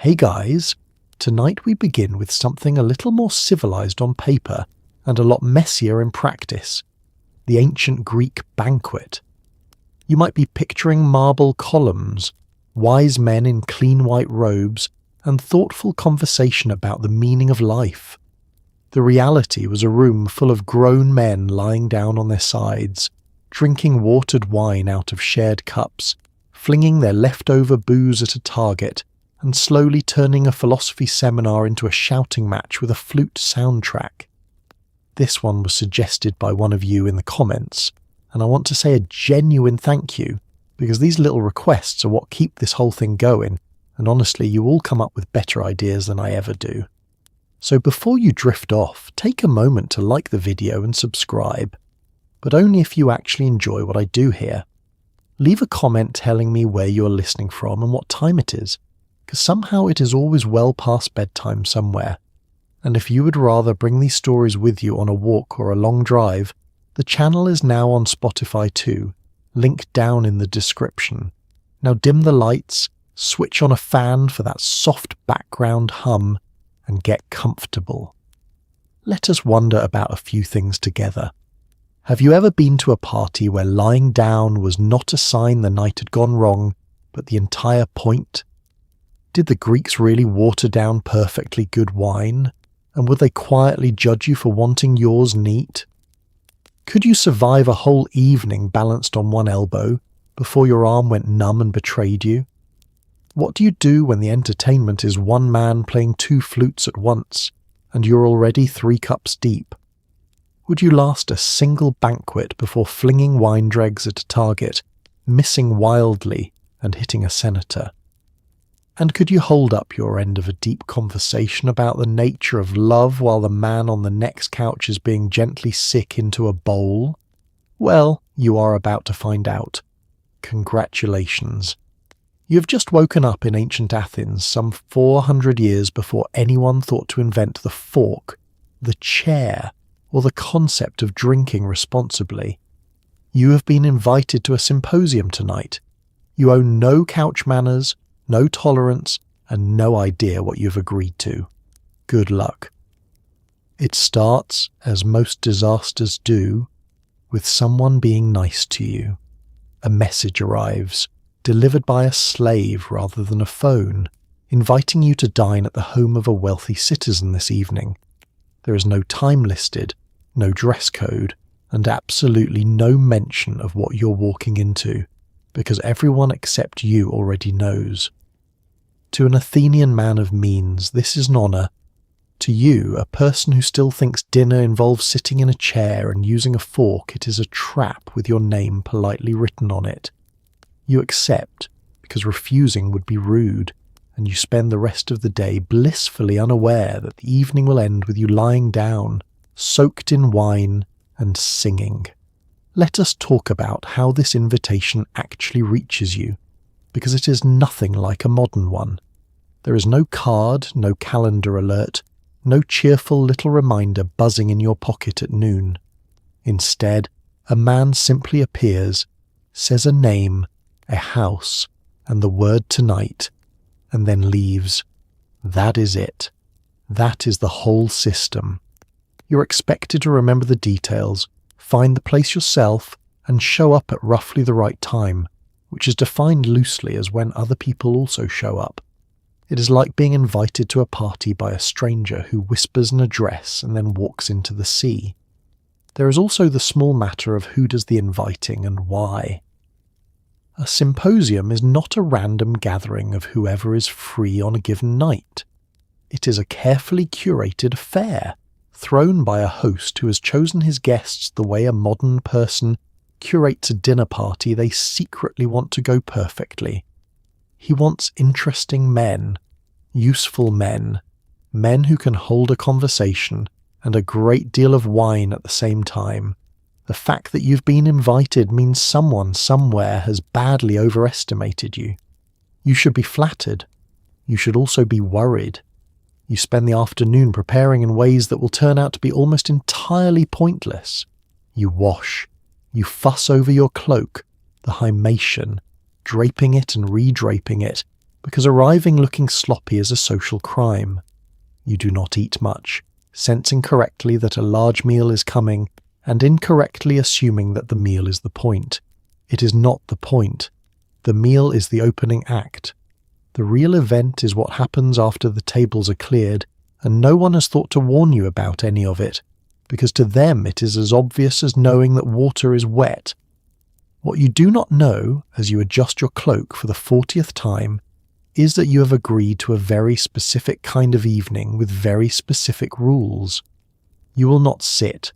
Hey guys, tonight we begin with something a little more civilized on paper and a lot messier in practice, the ancient Greek banquet. You might be picturing marble columns, wise men in clean white robes, and thoughtful conversation about the meaning of life. The reality was a room full of grown men lying down on their sides, drinking watered wine out of shared cups, flinging their leftover booze at a target, and slowly turning a philosophy seminar into a shouting match with a flute soundtrack. This one was suggested by one of you in the comments, and I want to say a genuine thank you, because these little requests are what keep this whole thing going, and honestly you all come up with better ideas than I ever do. So before you drift off, take a moment to like the video and subscribe, but only if you actually enjoy what I do here. Leave a comment telling me where you're listening from and what time it is, because somehow it is always well past bedtime somewhere. And if you would rather bring these stories with you on a walk or a long drive, the channel is now on Spotify too, linked down in the description. Now dim the lights, switch on a fan for that soft background hum, and get comfortable. Let us wonder about a few things together. Have you ever been to a party where lying down was not a sign the night had gone wrong, but the entire point? Did the Greeks really water down perfectly good wine? And would they quietly judge you for wanting yours neat? Could you survive a whole evening balanced on one elbow before your arm went numb and betrayed you? What do you do when the entertainment is one man playing two flutes at once, and you're already 3 cups deep? Would you last a single banquet before flinging wine dregs at a target, missing wildly and hitting a senator? And could you hold up your end of a deep conversation about the nature of love while the man on the next couch is being gently sick into a bowl? Well, you are about to find out. Congratulations. You've just woken up in ancient Athens some 400 years before anyone thought to invent the fork, the chair, or the concept of drinking responsibly. You have been invited to a symposium tonight. You own no couch manners, no tolerance, and no idea what you've agreed to. Good luck. It starts, as most disasters do, with someone being nice to you. A message arrives, delivered by a slave rather than a phone, inviting you to dine at the home of a wealthy citizen this evening. There is no time listed, no dress code, and absolutely no mention of what you're walking into, because everyone except you already knows. To an Athenian man of means, this is an honour. To you, a person who still thinks dinner involves sitting in a chair and using a fork, it is a trap with your name politely written on it. You accept, because refusing would be rude, and you spend the rest of the day blissfully unaware that the evening will end with you lying down, soaked in wine and singing. Let us talk about how this invitation actually reaches you, because it is nothing like a modern one. There is no card, no calendar alert, no cheerful little reminder buzzing in your pocket at noon. Instead, a man simply appears, says a name, a house, and the word tonight, and then leaves. That is it. That is the whole system. You're expected to remember the details, find the place yourself, and show up at roughly the right time, which is defined loosely as when other people also show up. It is like being invited to a party by a stranger who whispers an address and then walks into the sea. There is also the small matter of who does the inviting and why. A symposium is not a random gathering of whoever is free on a given night. It is a carefully curated affair, thrown by a host who has chosen his guests the way a modern person curates a dinner party they secretly want to go perfectly. He wants interesting men, useful men, men who can hold a conversation and a great deal of wine at the same time. The fact that you've been invited means someone somewhere has badly overestimated you. You should be flattered. You should also be worried. You spend the afternoon preparing in ways that will turn out to be almost entirely pointless. You wash. You fuss over your cloak, the hymation, draping it and redraping it, because arriving looking sloppy is a social crime. You do not eat much, sensing correctly that a large meal is coming, and incorrectly assuming that the meal is the point. It is not the point. The meal is the opening act. The real event is what happens after the tables are cleared, and no one has thought to warn you about any of it, because to them it is as obvious as knowing that water is wet. What you do not know, as you adjust your cloak for the 40th time, is that you have agreed to a very specific kind of evening with very specific rules. You will not sit.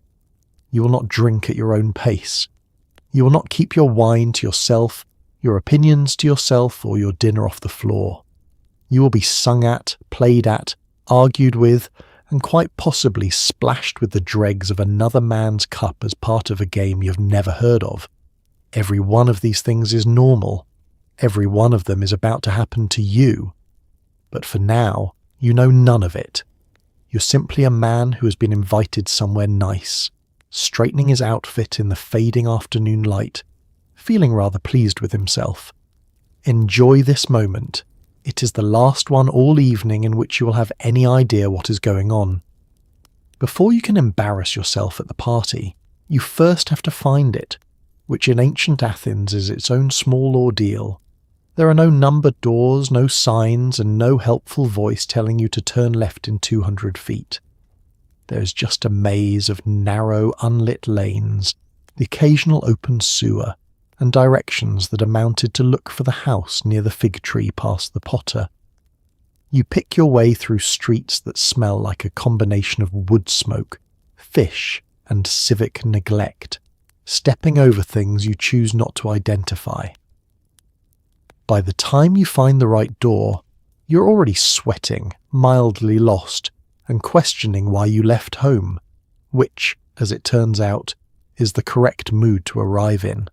You will not drink at your own pace. You will not keep your wine to yourself, your opinions to yourself, or your dinner off the floor. You will be sung at, played at, argued with, and quite possibly splashed with the dregs of another man's cup as part of a game you've never heard of. Every one of these things is normal. Every one of them is about to happen to you. But for now, you know none of it. You're simply a man who has been invited somewhere nice, straightening his outfit in the fading afternoon light, feeling rather pleased with himself. Enjoy this moment. It is the last one all evening in which you will have any idea what is going on. Before you can embarrass yourself at the party, you first have to find it, which in ancient Athens is its own small ordeal. There are no numbered doors, no signs, and no helpful voice telling you to turn left in 200 feet. There is just a maze of narrow, unlit lanes, the occasional open sewer, and directions that are mounted to look for the house near the fig tree past the potter. You pick your way through streets that smell like a combination of wood smoke, fish, and civic neglect, stepping over things you choose not to identify. By the time you find the right door, you're already sweating, mildly lost, and questioning why you left home, which, as it turns out, is the correct mood to arrive in.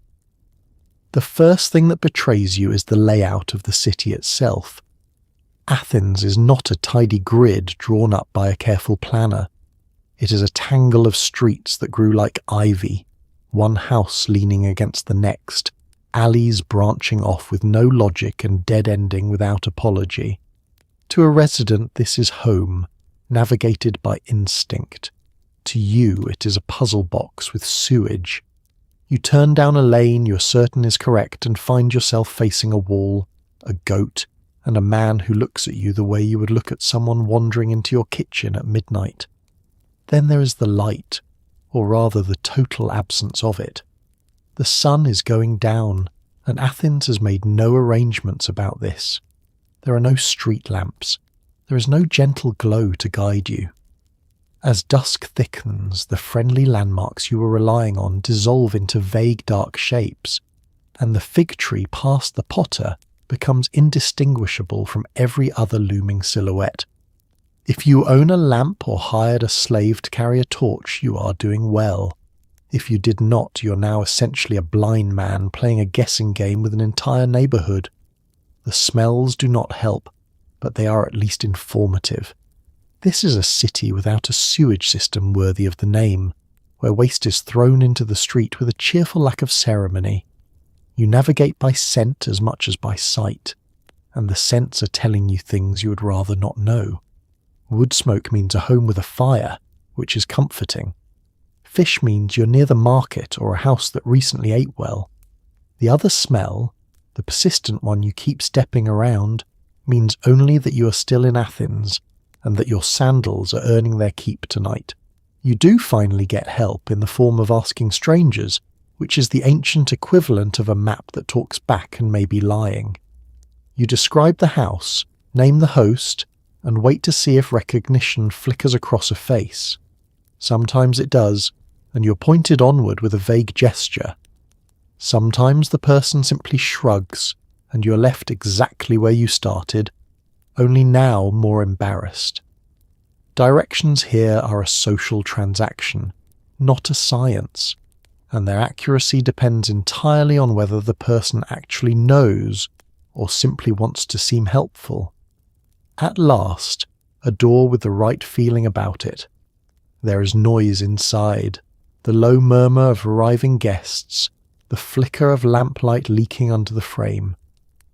The first thing that betrays you is the layout of the city itself. Athens is not a tidy grid drawn up by a careful planner. It is a tangle of streets that grew like ivy, one house leaning against the next, alleys branching off with no logic and dead-ending without apology. To a resident, this is home, navigated by instinct. To you, it is a puzzle box with sewage. You turn down a lane you're certain is correct and find yourself facing a wall, a goat, and a man who looks at you the way you would look at someone wandering into your kitchen at midnight. Then there is the light, or rather the total absence of it. The sun is going down, and Athens has made no arrangements about this. There are no street lamps. There is no gentle glow to guide you. As dusk thickens, the friendly landmarks you were relying on dissolve into vague dark shapes, and the fig tree past the potter becomes indistinguishable from every other looming silhouette. If you own a lamp or hired a slave to carry a torch, you are doing well. If you did not, you're now essentially a blind man playing a guessing game with an entire neighbourhood. The smells do not help, but they are at least informative. This is a city without a sewage system worthy of the name, where waste is thrown into the street with a cheerful lack of ceremony. You navigate by scent as much as by sight, and the scents are telling you things you would rather not know. Wood smoke means a home with a fire, which is comforting. Fish means you're near the market or a house that recently ate well. The other smell, the persistent one you keep stepping around, means only that you are still in Athens and that your sandals are earning their keep tonight. You do finally get help in the form of asking strangers, which is the ancient equivalent of a map that talks back and may be lying. You describe the house, name the host, and wait to see if recognition flickers across a face. Sometimes it does, and you're pointed onward with a vague gesture. Sometimes the person simply shrugs, and you're left exactly where you started, only now more embarrassed. Directions here are a social transaction, not a science, and their accuracy depends entirely on whether the person actually knows or simply wants to seem helpful. At last, a door with the right feeling about it. There is noise inside, the low murmur of arriving guests, the flicker of lamplight leaking under the frame.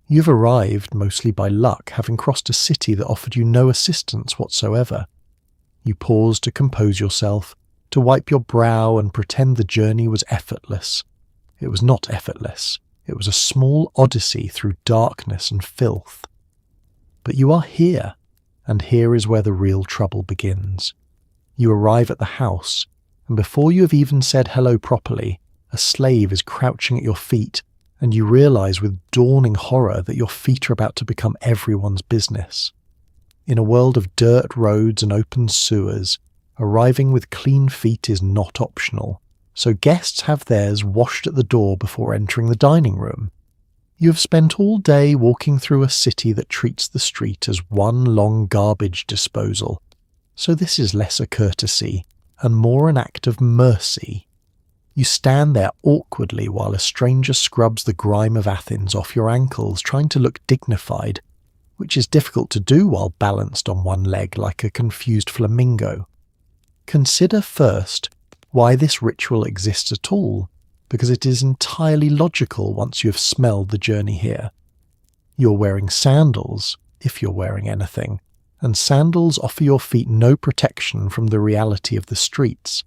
You've arrived, mostly by luck, having crossed a city that offered you no assistance whatsoever. You pause to compose yourself, to wipe your brow and pretend the journey was effortless. It was not effortless. It was a small odyssey through darkness and filth. But you are here, and here is where the real trouble begins. You arrive at the house, and before you have even said hello properly, a slave is crouching at your feet, and you realize with dawning horror that your feet are about to become everyone's business. In a world of dirt roads and open sewers, arriving with clean feet is not optional, so guests have theirs washed at the door before entering the dining room. You have spent all day walking through a city that treats the street as one long garbage disposal, so this is less a courtesy and more an act of mercy. You stand there awkwardly while a stranger scrubs the grime of Athens off your ankles, trying to look dignified, which is difficult to do while balanced on one leg like a confused flamingo. Consider first why this ritual exists at all, because it is entirely logical once you have smelled the journey here. You're wearing sandals, if you're wearing anything, and sandals offer your feet no protection from the reality of the streets.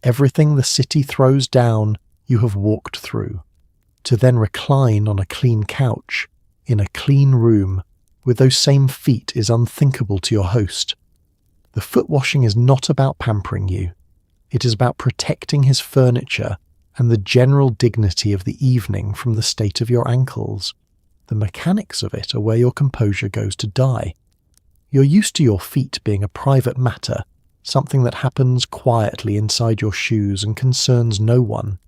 Everything the city throws down, you have walked through, to then recline on a clean couch, in a clean room, with those same feet is unthinkable to your host. The foot washing is not about pampering you. It is about protecting his furniture and the general dignity of the evening from the state of your ankles. The mechanics of it are where your composure goes to die. You're used to your feet being a private matter, something that happens quietly inside your shoes and concerns no one.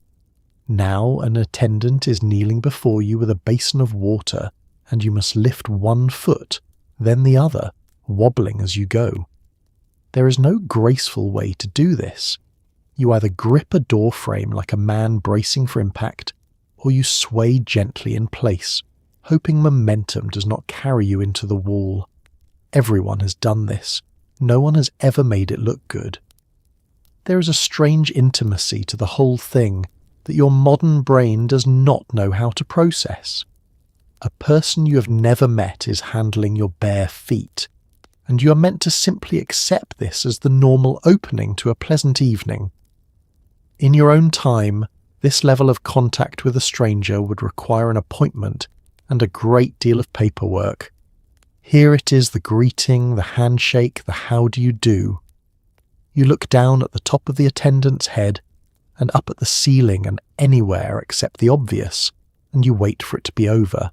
Now an attendant is kneeling before you with a basin of water, and you must lift one foot, then the other, wobbling as you go. There is no graceful way to do this. You either grip a door frame like a man bracing for impact, or you sway gently in place, hoping momentum does not carry you into the wall. Everyone has done this. No one has ever made it look good. There is a strange intimacy to the whole thing that your modern brain does not know how to process. A person you have never met is handling your bare feet, and you are meant to simply accept this as the normal opening to a pleasant evening. In your own time, this level of contact with a stranger would require an appointment and a great deal of paperwork. Here it is, the greeting, the handshake, the how do you do. You look down at the top of the attendant's head and up at the ceiling and anywhere except the obvious, and you wait for it to be over.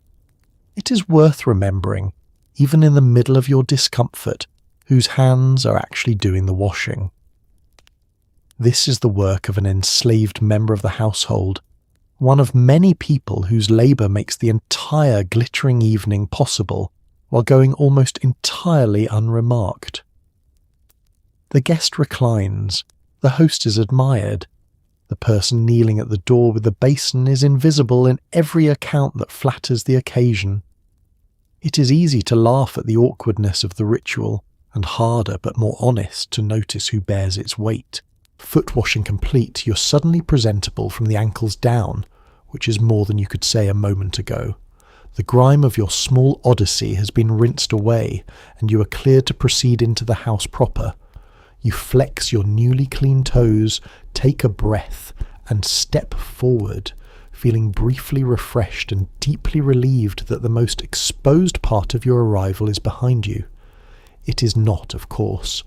It is worth remembering, even in the middle of your discomfort, whose hands are actually doing the washing. This is the work of an enslaved member of the household, one of many people whose labour makes the entire glittering evening possible, while going almost entirely unremarked. The guest reclines, the host is admired, the person kneeling at the door with the basin is invisible in every account that flatters the occasion. It is easy to laugh at the awkwardness of the ritual, and harder but more honest to notice who bears its weight. Foot washing complete, you're suddenly presentable from the ankles down, which is more than you could say a moment ago. The grime of your small odyssey has been rinsed away, and you are cleared to proceed into the house proper. You flex your newly clean toes, take a breath, and step forward, feeling briefly refreshed and deeply relieved that the most exposed part of your arrival is behind you. It is not, of course.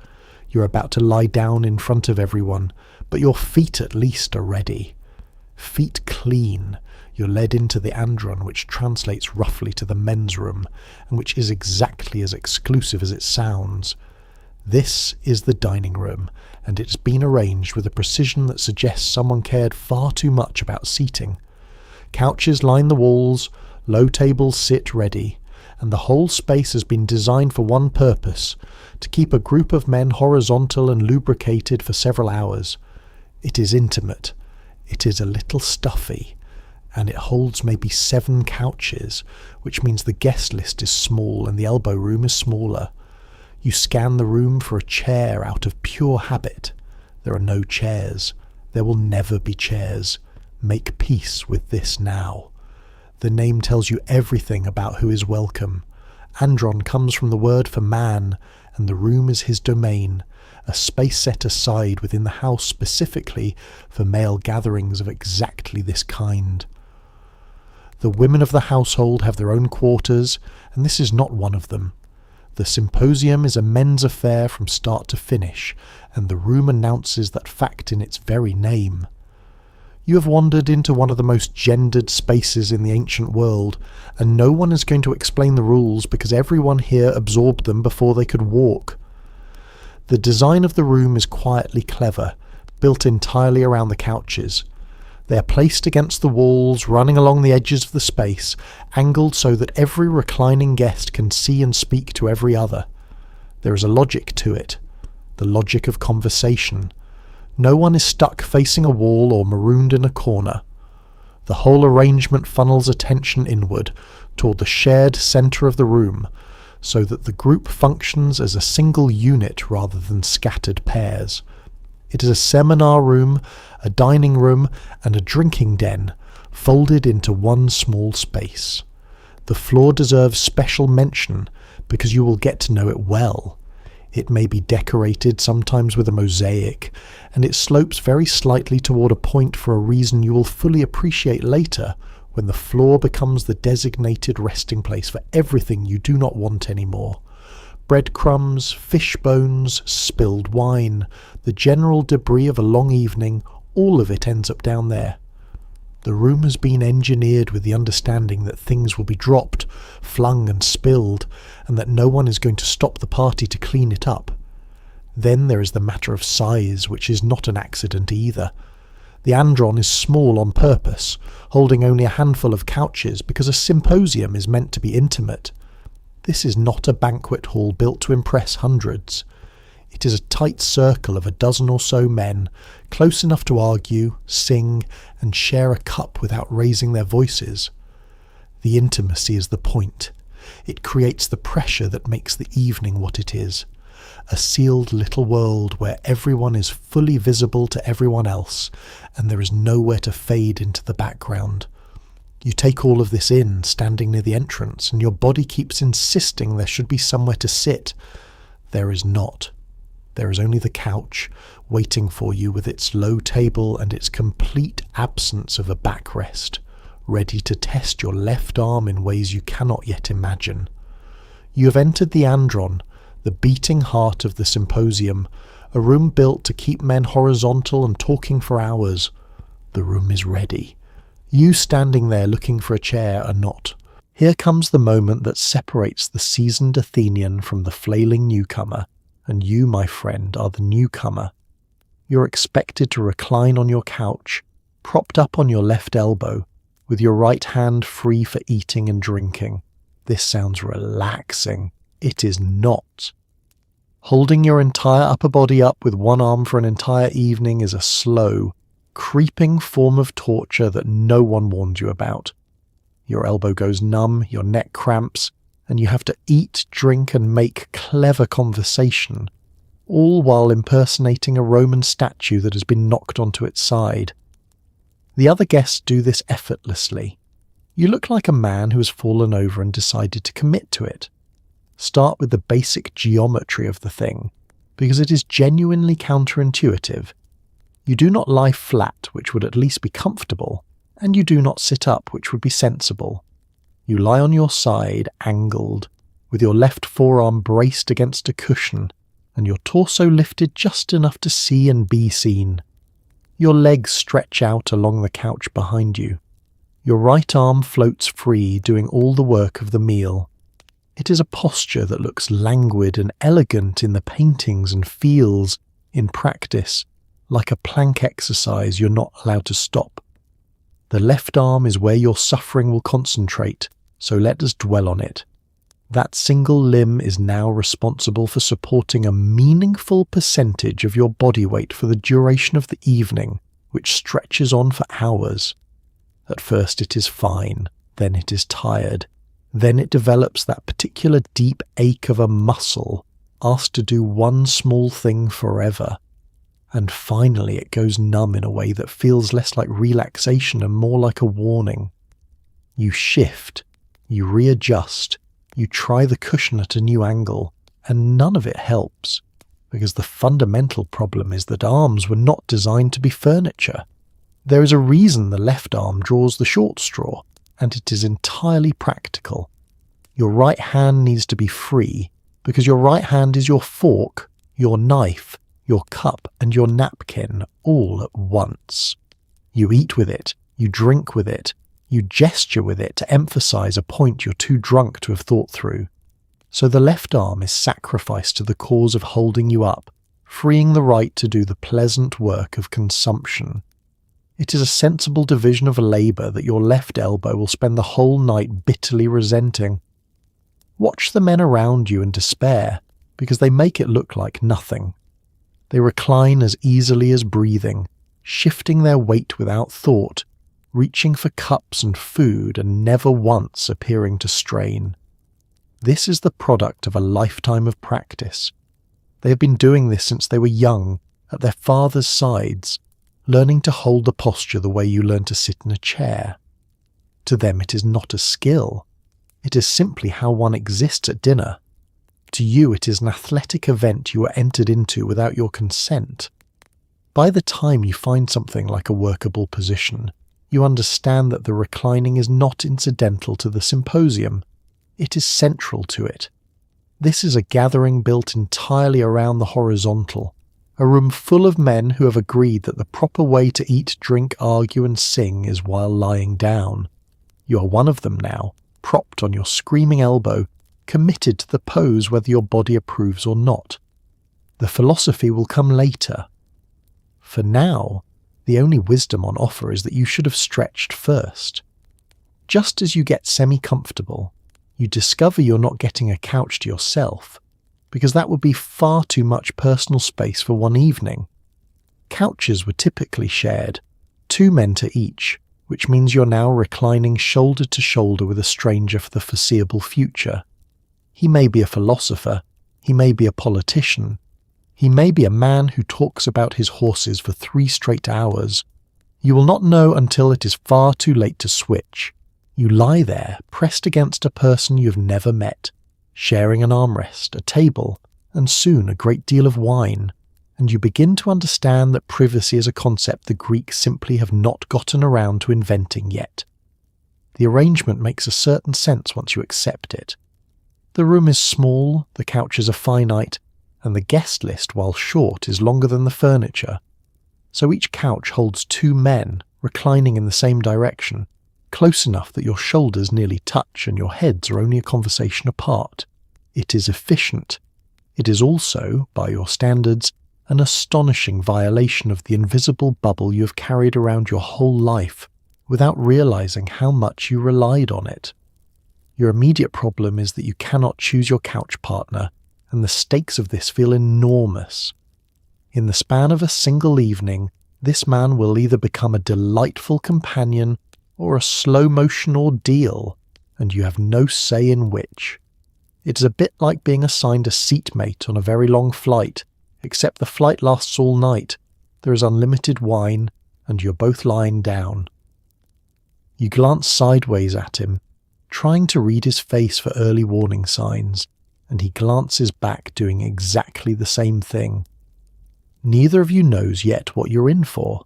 You're about to lie down in front of everyone, but your feet at least are ready. Feet clean, you're led into the andron, which translates roughly to the men's room, and which is exactly as exclusive as it sounds. This is the dining room, and it's been arranged with a precision that suggests someone cared far too much about seating. Couches line the walls, low tables sit ready, and the whole space has been designed for one purpose, to keep a group of men horizontal and lubricated for several hours. It is intimate, it is a little stuffy, and it holds maybe 7 couches, which means the guest list is small and the elbow room is smaller. You scan the room for a chair out of pure habit. There are no chairs. There will never be chairs. Make peace with this now. The name tells you everything about who is welcome. Andron comes from the word for man, and the room is his domain, a space set aside within the house specifically for male gatherings of exactly this kind. The women of the household have their own quarters, and this is not one of them. The symposium is a men's affair from start to finish, and the room announces that fact in its very name. You have wandered into one of the most gendered spaces in the ancient world, and no one is going to explain the rules because everyone here absorbed them before they could walk. The design of the room is quietly clever, built entirely around the couches. They are placed against the walls, running along the edges of the space, angled so that every reclining guest can see and speak to every other. There is a logic to it, the logic of conversation. No one is stuck facing a wall or marooned in a corner. The whole arrangement funnels attention inward, toward the shared centre of the room, so that the group functions as a single unit rather than scattered pairs. It is a seminar room, a dining room, and a drinking den, folded into one small space. The floor deserves special mention, because you will get to know it well. It may be decorated sometimes with a mosaic, and it slopes very slightly toward a point for a reason you will fully appreciate later, when the floor becomes the designated resting place for everything you do not want anymore. Breadcrumbs, fish bones, spilled wine, the general debris of a long evening, all of it ends up down there. The room has been engineered with the understanding that things will be dropped, flung and spilled, and that no one is going to stop the party to clean it up. Then there is the matter of size, which is not an accident either. The Andron is small on purpose, holding only a handful of couches because a symposium is meant to be intimate. This is not a banquet hall built to impress hundreds. It is a tight circle of a dozen or so men, close enough to argue, sing, and share a cup without raising their voices. The intimacy is the point. It creates the pressure that makes the evening what it is. A sealed little world where everyone is fully visible to everyone else, and there is nowhere to fade into the background. You take all of this in, standing near the entrance, and your body keeps insisting there should be somewhere to sit. There is not. There is only the couch, waiting for you with its low table and its complete absence of a backrest, ready to test your left arm in ways you cannot yet imagine. You have entered the Andron, the beating heart of the symposium, a room built to keep men horizontal and talking for hours. The room is ready. You standing there looking for a chair are not. Here comes the moment that separates the seasoned Athenian from the flailing newcomer, and you, my friend, are the newcomer. You're expected to recline on your couch, propped up on your left elbow, with your right hand free for eating and drinking. This sounds relaxing. It is not. Holding your entire upper body up with one arm for an entire evening is a slow, creeping form of torture that no one warned you about. Your elbow goes numb, your neck cramps, and you have to eat, drink, and make clever conversation, all while impersonating a Roman statue that has been knocked onto its side. The other guests do this effortlessly. You look like a man who has fallen over and decided to commit to it. Start with the basic geometry of the thing, because it is genuinely counterintuitive. You do not lie flat, which would at least be comfortable, and you do not sit up, which would be sensible. You lie on your side, angled, with your left forearm braced against a cushion, and your torso lifted just enough to see and be seen. Your legs stretch out along the couch behind you. Your right arm floats free, doing all the work of the meal. It is a posture that looks languid and elegant in the paintings and feels, in practice, like a plank exercise you're not allowed to stop. The left arm is where your suffering will concentrate, so let us dwell on it. That single limb is now responsible for supporting a meaningful percentage of your body weight for the duration of the evening, which stretches on for hours. At first it is fine, then it is tired, then it develops that particular deep ache of a muscle, asked to do one small thing forever. And finally it goes numb in a way that feels less like relaxation and more like a warning. You shift, you readjust, you try the cushion at a new angle, and none of it helps, because the fundamental problem is that arms were not designed to be furniture. There is a reason the left arm draws the short straw, and it is entirely practical. Your right hand needs to be free, because your right hand is your fork, your knife, your cup, and your napkin all at once. You eat with it, you drink with it, you gesture with it to emphasize a point you're too drunk to have thought through. So the left arm is sacrificed to the cause of holding you up, freeing the right to do the pleasant work of consumption. It is a sensible division of labour that your left elbow will spend the whole night bitterly resenting. Watch the men around you and despair, because they make it look like nothing. They recline as easily as breathing, shifting their weight without thought, reaching for cups and food and never once appearing to strain. This is the product of a lifetime of practice. They have been doing this since they were young, at their father's sides, learning to hold the posture the way you learn to sit in a chair. To them it is not a skill. It is simply how one exists at dinner. To you it is an athletic event you were entered into without your consent. By the time you find something like a workable position, you understand that the reclining is not incidental to the symposium. It is central to it. This is a gathering built entirely around the horizontal, a room full of men who have agreed that the proper way to eat, drink, argue and sing is while lying down. You are one of them now, propped on your screaming elbow, committed to the pose whether your body approves or not. The philosophy will come later. For now, the only wisdom on offer is that you should have stretched first. Just as you get semi-comfortable, you discover you're not getting a couch to yourself, because that would be far too much personal space for one evening. Couches were typically shared, 2 men to each, which means you're now reclining shoulder to shoulder with a stranger for the foreseeable future. He may be a philosopher, he may be a politician, he may be a man who talks about his horses for 3 straight hours. You will not know until it is far too late to switch. You lie there, pressed against a person you have never met, sharing an armrest, a table, and soon a great deal of wine, and you begin to understand that privacy is a concept the Greeks simply have not gotten around to inventing yet. The arrangement makes a certain sense once you accept it. The room is small, the couches are finite, and the guest list, while short, is longer than the furniture. So each couch holds 2 men, reclining in the same direction, close enough that your shoulders nearly touch and your heads are only a conversation apart. It is efficient. It is also, by your standards, an astonishing violation of the invisible bubble you have carried around your whole life, without realizing how much you relied on it. Your immediate problem is that you cannot choose your couch partner, and the stakes of this feel enormous. In the span of a single evening, this man will either become a delightful companion or a slow-motion ordeal, and you have no say in which. It is a bit like being assigned a seatmate on a very long flight, except the flight lasts all night, there is unlimited wine, and you're both lying down. You glance sideways at him, trying to read his face for early warning signs, and he glances back doing exactly the same thing. Neither of you knows yet what you're in for.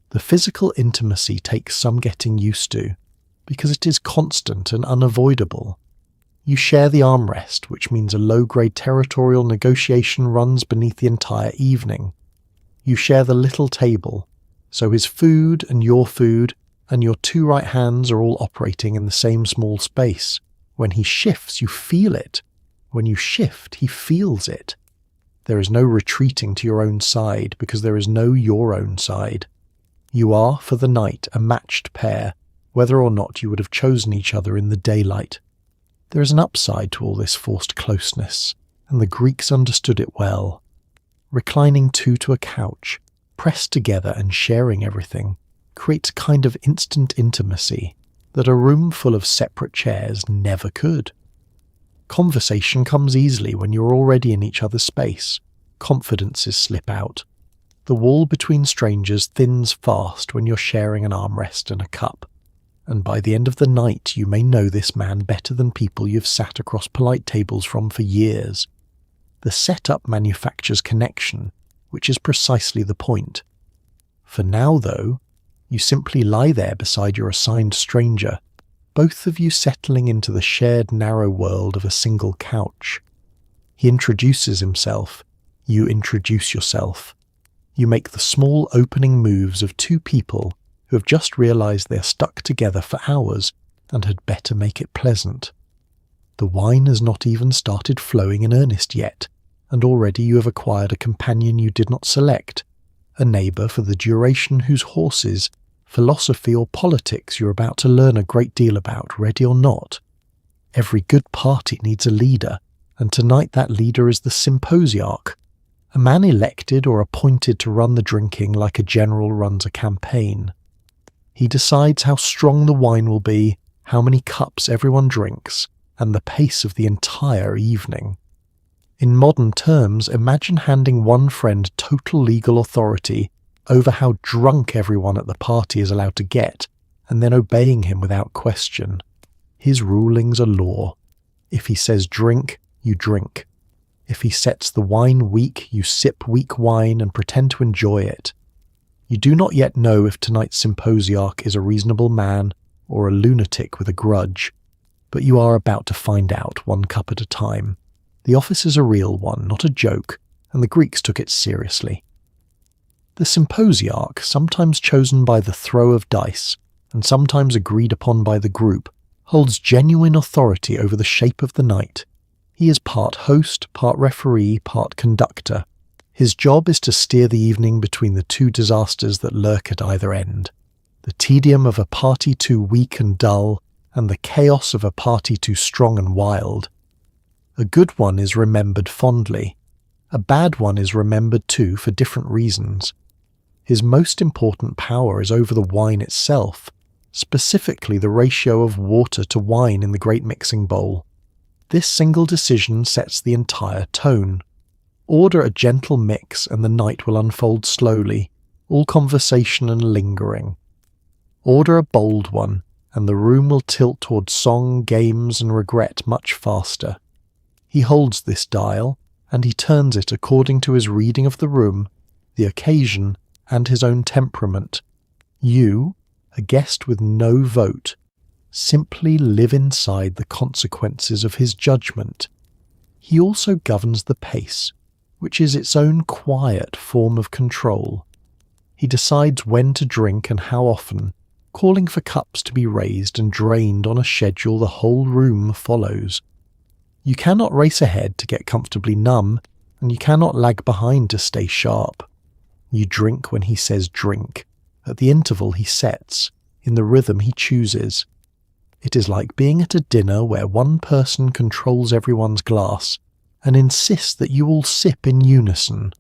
The physical intimacy takes some getting used to, because it is constant and unavoidable. You share the armrest, which means a low-grade territorial negotiation runs beneath the entire evening. You share the little table, so his food and your food and your 2 right hands are all operating in the same small space. When he shifts, you feel it. When you shift, he feels it. There is no retreating to your own side, because there is no your own side. You are, for the night, a matched pair, whether or not you would have chosen each other in the daylight. There is an upside to all this forced closeness, and the Greeks understood it well. Reclining 2 to a couch, pressed together and sharing everything, creates a kind of instant intimacy that a room full of separate chairs never could. Conversation comes easily when you're already in each other's space. Confidences slip out. The wall between strangers thins fast when you're sharing an armrest and a cup. and by the end of the night you may know this man better than people you've sat across polite tables from for years. The setup manufactures connection, which is precisely the point. For now, though, you simply lie there beside your assigned stranger, both of you settling into the shared narrow world of a single couch. He introduces himself, you introduce yourself. You make the small opening moves of two people who have just realized they're stuck together for hours and had better make it pleasant. The wine has not even started flowing in earnest yet, and already you have acquired a companion you did not select, a neighbour for the duration whose horses, philosophy or politics you're about to learn a great deal about, ready or not. Every good party needs a leader, and tonight that leader is the symposiarch, a man elected or appointed to run the drinking like a general runs a campaign. He decides how strong the wine will be, how many cups everyone drinks, and the pace of the entire evening. In modern terms, imagine handing one friend total legal authority over how drunk everyone at the party is allowed to get, and then obeying him without question. His rulings are law. If he says drink, you drink. If he sets the wine weak, you sip weak wine and pretend to enjoy it. You do not yet know if tonight's symposiarch is a reasonable man or a lunatic with a grudge, but you are about to find out one cup at a time. The office is a real one, not a joke, and the Greeks took it seriously. The symposiarch, sometimes chosen by the throw of dice, and sometimes agreed upon by the group, holds genuine authority over the shape of the night. He is part host, part referee, part conductor. His job is to steer the evening between the two disasters that lurk at either end. The tedium of a party too weak and dull, and the chaos of a party too strong and wild. A good one is remembered fondly. A bad one is remembered too for different reasons. His most important power is over the wine itself, specifically the ratio of water to wine in the great mixing bowl. This single decision sets the entire tone. Order a gentle mix and the night will unfold slowly, all conversation and lingering. Order a bold one, and the room will tilt toward song, games, and regret much faster. He holds this dial, and he turns it according to his reading of the room, the occasion, and his own temperament. You, a guest with no vote, simply live inside the consequences of his judgment. He also governs the pace, which is its own quiet form of control. He decides when to drink and how often, calling for cups to be raised and drained on a schedule the whole room follows. You cannot race ahead to get comfortably numb, and you cannot lag behind to stay sharp. You drink when he says drink, at the interval he sets, in the rhythm he chooses. It is like being at a dinner where one person controls everyone's glass and insists that you all sip in unison,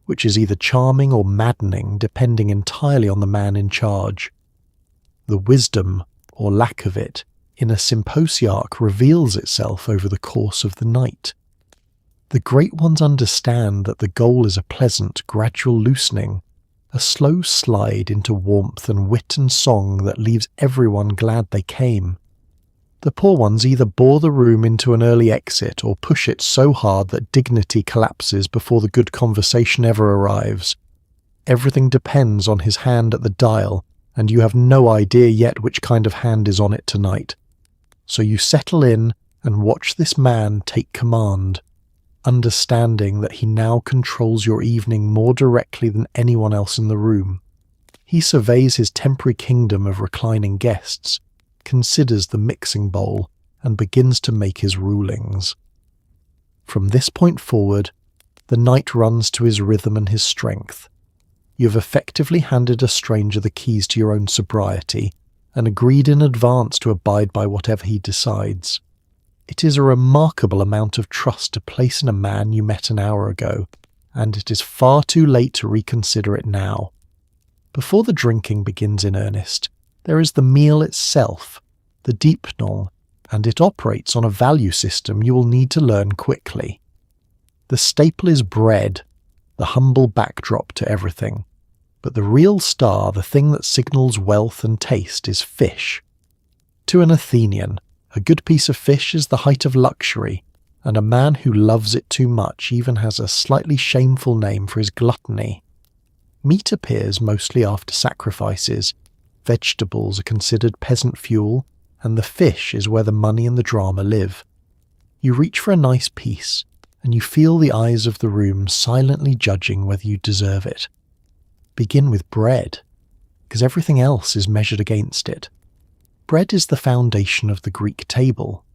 which is either charming or maddening depending entirely on the man in charge. The wisdom, or lack of it, in a symposiarch reveals itself over the course of the night. The great ones understand that the goal is a pleasant, gradual loosening, a slow slide into warmth and wit and song that leaves everyone glad they came. The poor ones either bore the room into an early exit or push it so hard that dignity collapses before the good conversation ever arrives. Everything depends on his hand at the dial, and you have no idea yet which kind of hand is on it tonight. So you settle in and watch this man take command, understanding that he now controls your evening more directly than anyone else in the room. He surveys his temporary kingdom of reclining guests, considers the mixing bowl, and begins to make his rulings. From this point forward, the night runs to his rhythm and his strength. You have effectively handed a stranger the keys to your own sobriety, and agreed in advance to abide by whatever he decides. It is a remarkable amount of trust to place in a man you met an hour ago, and it is far too late to reconsider it now. Before the drinking begins in earnest, there is the meal itself, the deepnol, and it operates on a value system you will need to learn quickly. The staple is bread, the humble backdrop to everything. But the real star, the thing that signals wealth and taste, is fish. To an Athenian, a good piece of fish is the height of luxury, and a man who loves it too much even has a slightly shameful name for his gluttony. Meat appears mostly after sacrifices, vegetables are considered peasant fuel, and the fish is where the money and the drama live. You reach for a nice piece, and you feel the eyes of the room silently judging whether you deserve it. Begin with bread, because everything else is measured against it. Bread is the foundation of the Greek table,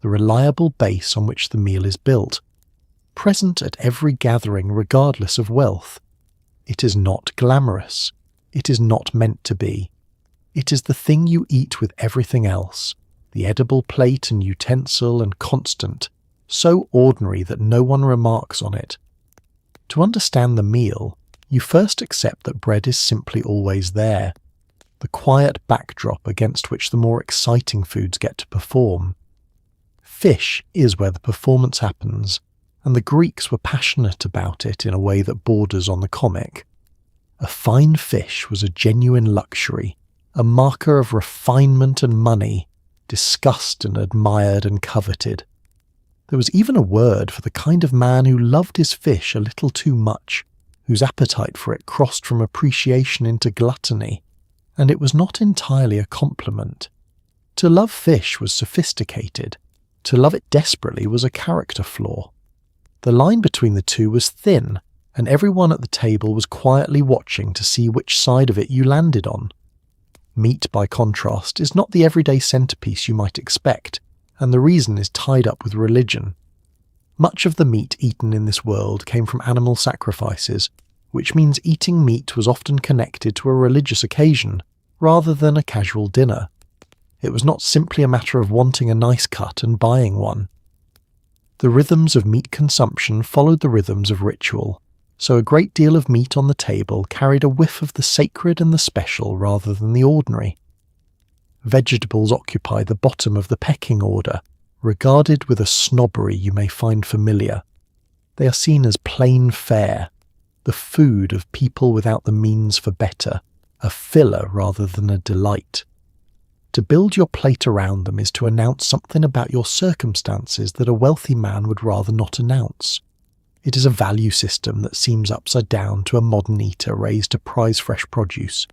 the reliable base on which the meal is built, present at every gathering regardless of wealth. It is not glamorous. It is not meant to be. It is the thing you eat with everything else, the edible plate and utensil and constant, so ordinary that no one remarks on it. To understand the meal, you first accept that bread is simply always there, the quiet backdrop against which the more exciting foods get to perform. Fish is where the performance happens, and the Greeks were passionate about it in a way that borders on the comic. A fine fish was a genuine luxury, a marker of refinement and money, discussed and admired and coveted. There was even a word for the kind of man who loved his fish a little too much, whose appetite for it crossed from appreciation into gluttony, and it was not entirely a compliment. To love fish was sophisticated. To love it desperately was a character flaw. The line between the two was thin, and everyone at the table was quietly watching to see which side of it you landed on. Meat, by contrast, is not the everyday centerpiece you might expect, and the reason is tied up with religion. Much of the meat eaten in this world came from animal sacrifices, which means eating meat was often connected to a religious occasion, rather than a casual dinner. It was not simply a matter of wanting a nice cut and buying one. The rhythms of meat consumption followed the rhythms of ritual, so a great deal of meat on the table carried a whiff of the sacred and the special rather than the ordinary. Vegetables occupy the bottom of the pecking order, regarded with a snobbery you may find familiar. They are seen as plain fare, the food of people without the means for better, a filler rather than a delight. To build your plate around them is to announce something about your circumstances that a wealthy man would rather not announce. It is a value system that seems upside down to a modern eater raised to prize fresh produce,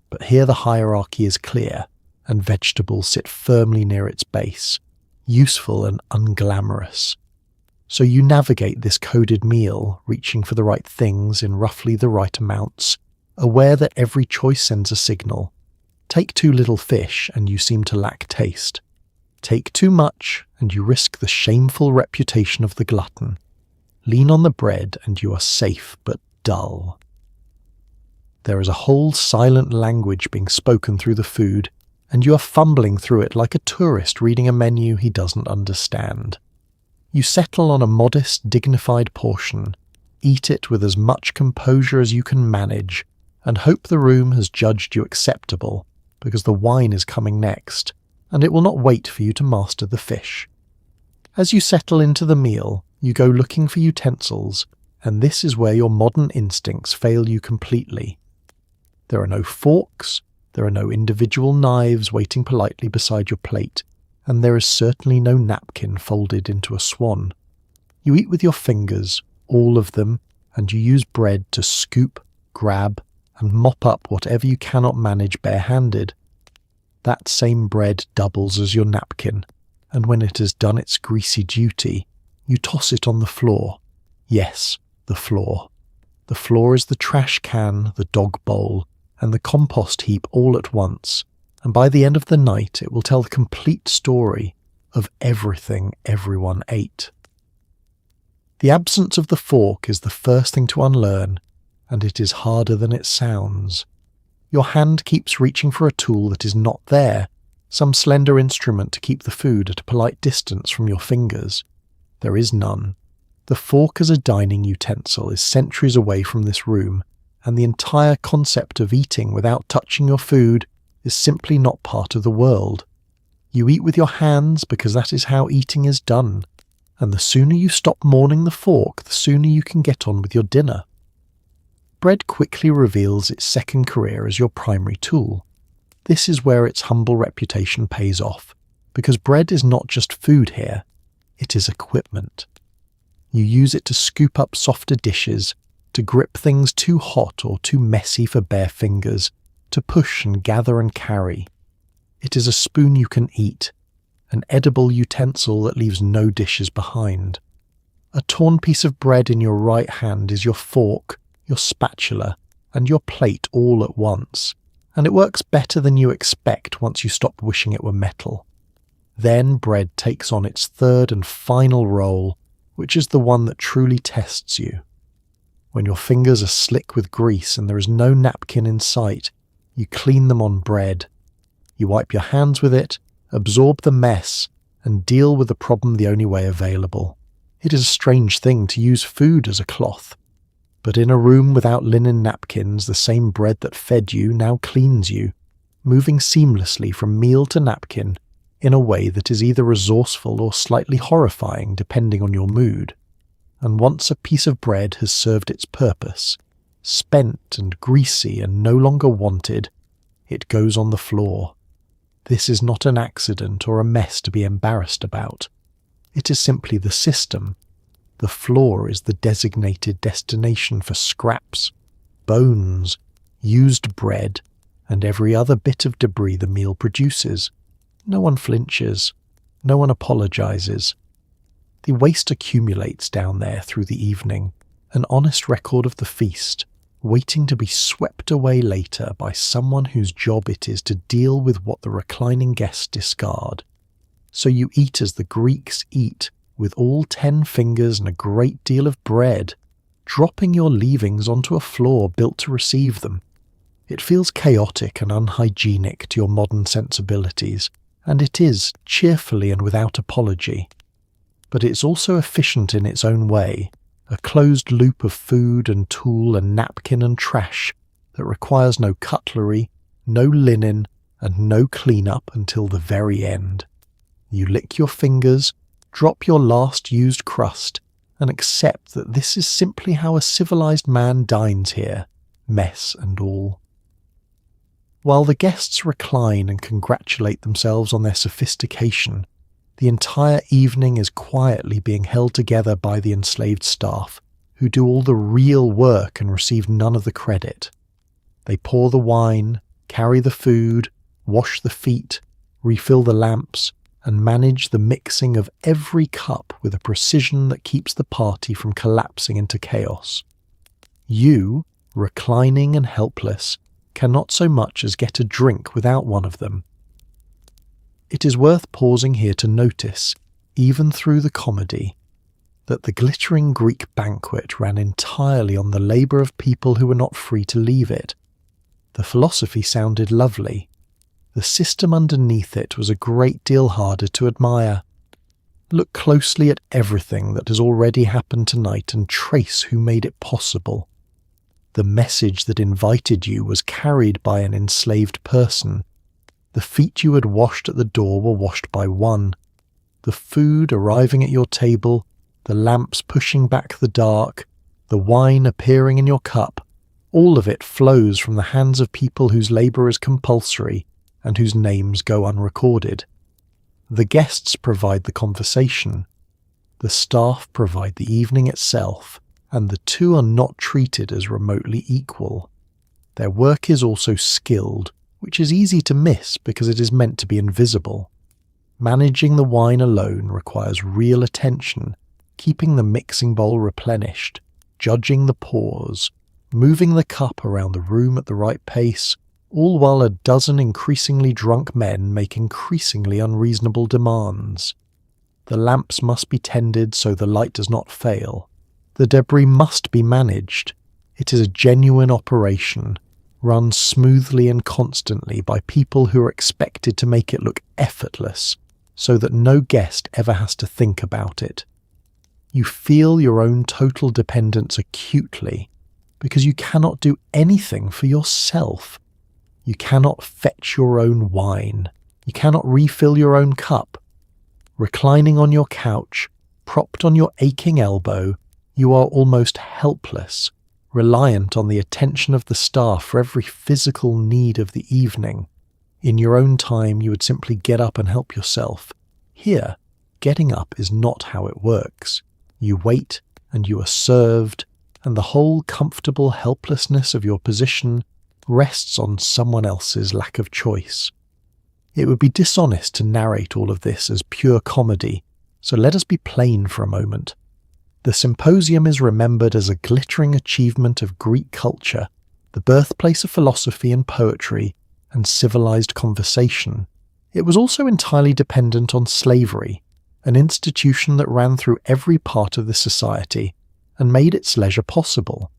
but here the hierarchy is clear, and vegetables sit firmly near its base, useful and unglamorous. So you navigate this coded meal, reaching for the right things in roughly the right amounts, aware that every choice sends a signal. Take too little fish and you seem to lack taste. Take too much and you risk the shameful reputation of the glutton. Lean on the bread and you are safe but dull. There is a whole silent language being spoken through the food, and you are fumbling through it like a tourist reading a menu he doesn't understand. You settle on a modest, dignified portion, eat it with as much composure as you can manage, and hope the room has judged you acceptable, because the wine is coming next, and it will not wait for you to master the fish. As you settle into the meal, you go looking for utensils, and this is where your modern instincts fail you completely. There are no forks, there are no individual knives waiting politely beside your plate, and there is certainly no napkin folded into a swan. You eat with your fingers, all of them, and you use bread to scoop, grab, and mop up whatever you cannot manage barehanded. That same bread doubles as your napkin, and when it has done its greasy duty, you toss it on the floor. Yes, the floor. The floor is the trash can, the dog bowl, and the compost heap all at once, and by the end of the night it will tell the complete story of everything everyone ate. The absence of the fork is the first thing to unlearn, and it is harder than it sounds. Your hand keeps reaching for a tool that is not there, some slender instrument to keep the food at a polite distance from your fingers. There is none. The fork as a dining utensil is centuries away from this room, and the entire concept of eating without touching your food is simply not part of the world. You eat with your hands because that is how eating is done, and the sooner you stop mourning the fork, the sooner you can get on with your dinner. Bread quickly reveals its second career as your primary tool. This is where its humble reputation pays off, because bread is not just food here, it is equipment. You use it to scoop up softer dishes, to grip things too hot or too messy for bare fingers, to push and gather and carry. It is a spoon you can eat, an edible utensil that leaves no dishes behind. A torn piece of bread in your right hand is your fork, your spatula, and your plate all at once, and it works better than you expect once you stop wishing it were metal. Then bread takes on its third and final role, which is the one that truly tests you. When your fingers are slick with grease and there is no napkin in sight, you clean them on bread. You wipe your hands with it, absorb the mess, and deal with the problem the only way available. It is a strange thing to use food as a cloth, but in a room without linen napkins, the same bread that fed you now cleans you, moving seamlessly from meal to napkin in a way that is either resourceful or slightly horrifying depending on your mood. And once a piece of bread has served its purpose, spent and greasy and no longer wanted, it goes on the floor. This is not an accident or a mess to be embarrassed about. It is simply the system. The floor is the designated destination for scraps, bones, used bread, and every other bit of debris the meal produces. No one flinches. No one apologizes. The waste accumulates down there through the evening, an honest record of the feast, waiting to be swept away later by someone whose job it is to deal with what the reclining guests discard. So you eat as the Greeks eat, with all 10 fingers and a great deal of bread, dropping your leavings onto a floor built to receive them. It feels chaotic and unhygienic to your modern sensibilities, and it is, cheerfully and without apology. But it's also efficient in its own way, a closed loop of food and tool and napkin and trash that requires no cutlery, no linen, and no clean-up until the very end. You lick your fingers, drop your last used crust, and accept that this is simply how a civilized man dines here, mess and all. While the guests recline and congratulate themselves on their sophistication, the entire evening is quietly being held together by the enslaved staff, who do all the real work and receive none of the credit. They pour the wine, carry the food, wash the feet, refill the lamps, and manage the mixing of every cup with a precision that keeps the party from collapsing into chaos. You, reclining and helpless, cannot so much as get a drink without one of them. It is worth pausing here to notice, even through the comedy, that the glittering Greek banquet ran entirely on the labour of people who were not free to leave it. The philosophy sounded lovely. The system underneath it was a great deal harder to admire. Look closely at everything that has already happened tonight and trace who made it possible. The message that invited you was carried by an enslaved person. The feet you had washed at the door were washed by one. The food arriving at your table, the lamps pushing back the dark, the wine appearing in your cup, all of it flows from the hands of people whose labour is compulsory and whose names go unrecorded. The guests provide the conversation. The staff provide the evening itself, and the two are not treated as remotely equal. Their work is also skilled, which is easy to miss because it is meant to be invisible. Managing the wine alone requires real attention, keeping the mixing bowl replenished, judging the pours, moving the cup around the room at the right pace, all while a dozen increasingly drunk men make increasingly unreasonable demands. The lamps must be tended so the light does not fail. The debris must be managed. It is a genuine operation, run smoothly and constantly by people who are expected to make it look effortless, so that no guest ever has to think about it. You feel your own total dependence acutely, because you cannot do anything for yourself. You cannot fetch your own wine. You cannot refill your own cup. Reclining on your couch, propped on your aching elbow, you are almost helpless, reliant on the attention of the staff for every physical need of the evening. In your own time, you would simply get up and help yourself. Here, getting up is not how it works. You wait, and you are served, and the whole comfortable helplessness of your position rests on someone else's lack of choice. It would be dishonest to narrate all of this as pure comedy, so let us be plain for a moment. The symposium is remembered as a glittering achievement of Greek culture, the birthplace of philosophy and poetry, and civilized conversation. It was also entirely dependent on slavery, an institution that ran through every part of the society and made its leisure possible.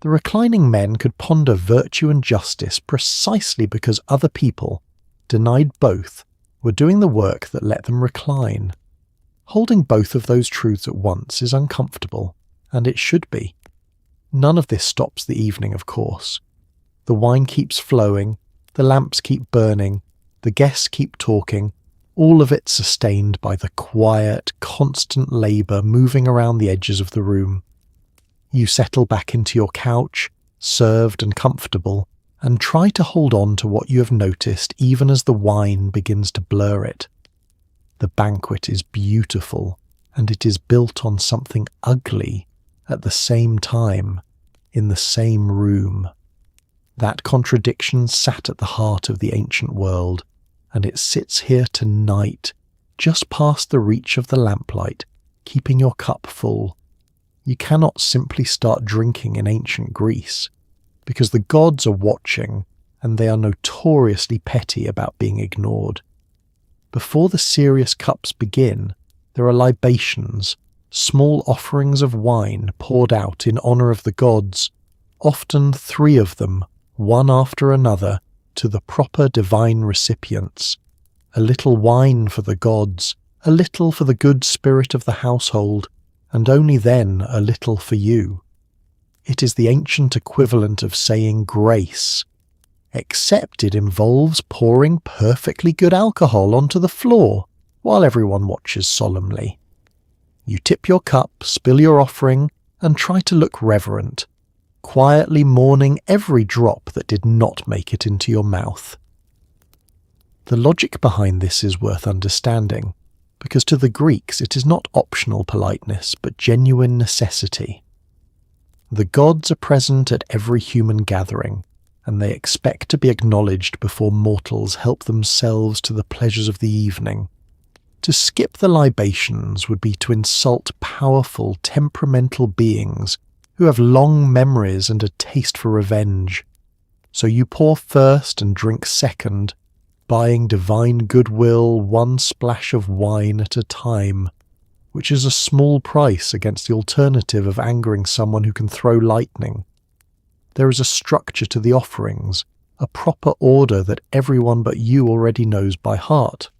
The reclining men could ponder virtue and justice precisely because other people, denied both, were doing the work that let them recline. Holding both of those truths at once is uncomfortable, and it should be. None of this stops the evening, of course. The wine keeps flowing, the lamps keep burning, the guests keep talking, all of it sustained by the quiet, constant labour moving around the edges of the room. You settle back into your couch, served and comfortable, and try to hold on to what you have noticed even as the wine begins to blur it. The banquet is beautiful, and it is built on something ugly at the same time, in the same room. That contradiction sat at the heart of the ancient world, and it sits here tonight, just past the reach of the lamplight, keeping your cup full. You cannot simply start drinking in ancient Greece, because the gods are watching, and they are notoriously petty about being ignored. Before the serious cups begin, there are libations, small offerings of wine poured out in honour of the gods, often 3 of them, one after another, to the proper divine recipients. A little wine for the gods, a little for the good spirit of the household, and only then a little for you. It is the ancient equivalent of saying grace, except it involves pouring perfectly good alcohol onto the floor while everyone watches solemnly. You tip your cup, spill your offering, and try to look reverent, quietly mourning every drop that did not make it into your mouth. The logic behind this is worth understanding, because to the Greeks it is not optional politeness but genuine necessity. The gods are present at every human gathering, and they expect to be acknowledged before mortals help themselves to the pleasures of the evening. To skip the libations would be to insult powerful, temperamental beings who have long memories and a taste for revenge. So you pour first and drink second, buying divine goodwill 1 splash of wine at a time, which is a small price against the alternative of angering someone who can throw lightning. There is a structure to the offerings, a proper order that everyone but you already knows by heart.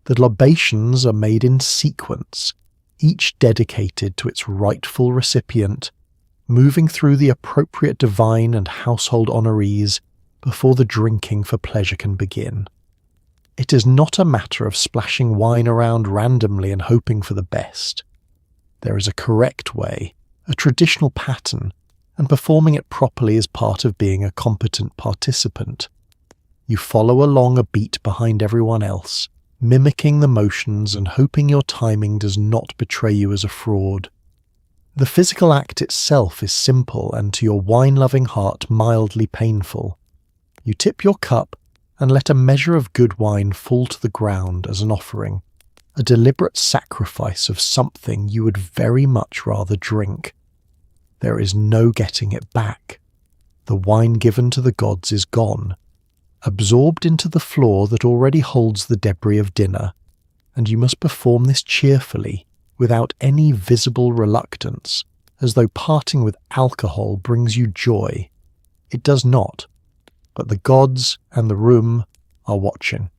The libations are made in sequence, each dedicated to its rightful recipient, moving through the appropriate divine and household honorees before the drinking for pleasure can begin. It is not a matter of splashing wine around randomly and hoping for the best. There is a correct way, a traditional pattern, and performing it properly is part of being a competent participant. You follow along a beat behind everyone else, mimicking the motions and hoping your timing does not betray you as a fraud. The physical act itself is simple and to your wine-loving heart mildly painful. You tip your cup and let a measure of good wine fall to the ground as an offering, a deliberate sacrifice of something you would very much rather drink. There is no getting it back. The wine given to the gods is gone, absorbed into the floor that already holds the debris of dinner, and you must perform this cheerfully, without any visible reluctance, as though parting with alcohol brings you joy. It does not, but the gods and the room are watching.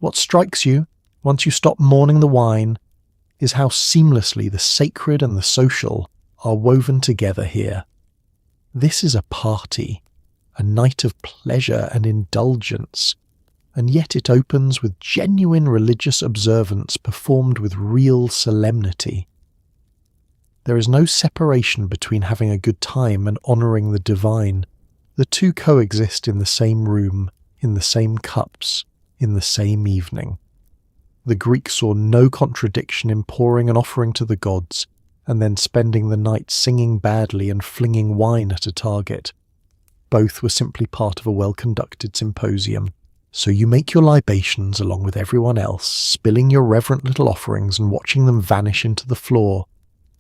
What strikes you, once you stop mourning the wine, is how seamlessly the sacred and the social are woven together here. This is a party, a night of pleasure and indulgence, and yet it opens with genuine religious observance performed with real solemnity. There is no separation between having a good time and honouring the divine. The two coexist in the same room, in the same cups, in the same evening. The Greeks saw no contradiction in pouring an offering to the gods and then spending the night singing badly and flinging wine at a target. Both were simply part of a well-conducted symposium. So you make your libations along with everyone else, spilling your reverent little offerings and watching them vanish into the floor.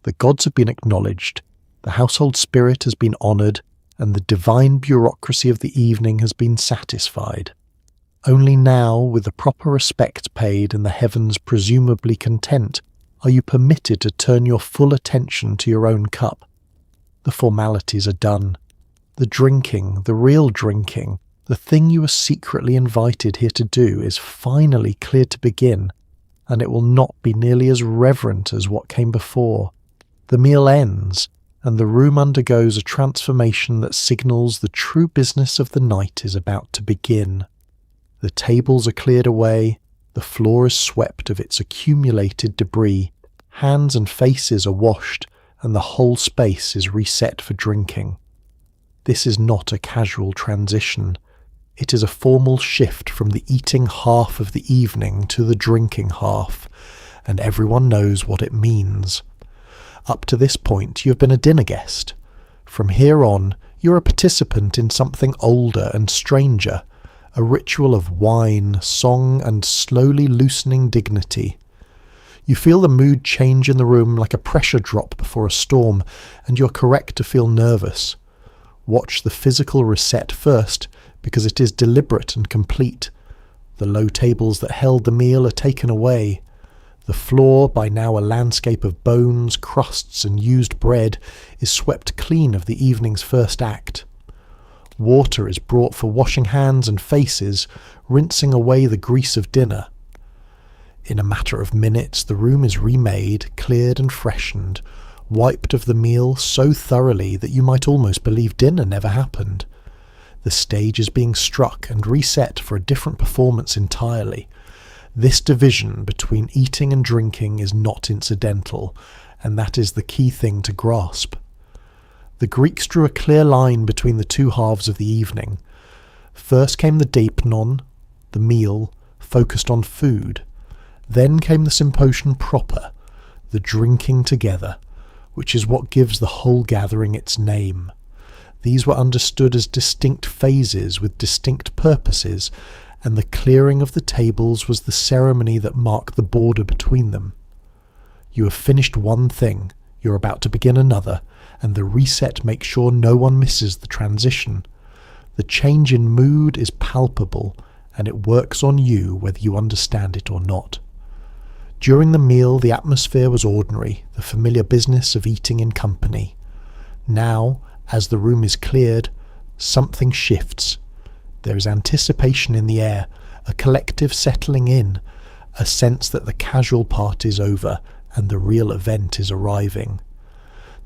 The gods have been acknowledged, the household spirit has been honoured, and the divine bureaucracy of the evening has been satisfied. Only now, with the proper respect paid and the heavens presumably content, are you permitted to turn your full attention to your own cup. The formalities are done. The drinking, the real drinking, the thing you were secretly invited here to do is finally cleared to begin, and it will not be nearly as reverent as what came before. The meal ends, and the room undergoes a transformation that signals the true business of the night is about to begin. The tables are cleared away, the floor is swept of its accumulated debris, hands and faces are washed, and the whole space is reset for drinking. This is not a casual transition. It is a formal shift from the eating half of the evening to the drinking half, and everyone knows what it means. Up to this point, you have been a dinner guest. From here on, you're a participant in something older and stranger, a ritual of wine, song, and slowly loosening dignity. You feel the mood change in the room like a pressure drop before a storm, and you're correct to feel nervous. Watch the physical reset first, because it is deliberate and complete. The low tables that held the meal are taken away. The floor, by now a landscape of bones, crusts, and used bread, is swept clean of the evening's first act. Water is brought for washing hands and faces, rinsing away the grease of dinner. In a matter of minutes, the room is remade, cleared and freshened, wiped of the meal so thoroughly that you might almost believe dinner never happened. The stage is being struck and reset for a different performance entirely. This division between eating and drinking is not incidental, and that is the key thing to grasp. The Greeks drew a clear line between the two halves of the evening. First came the deipnon, the meal, focused on food. Then came the symposium proper, the drinking together, which is what gives the whole gathering its name. These were understood as distinct phases with distinct purposes, and the clearing of the tables was the ceremony that marked the border between them. You have finished one thing, you're about to begin another, and the reset makes sure no one misses the transition. The change in mood is palpable, and it works on you whether you understand it or not. During the meal, the atmosphere was ordinary, the familiar business of eating in company. Now, as the room is cleared, something shifts. There is anticipation in the air, a collective settling in, a sense that the casual part is over and the real event is arriving.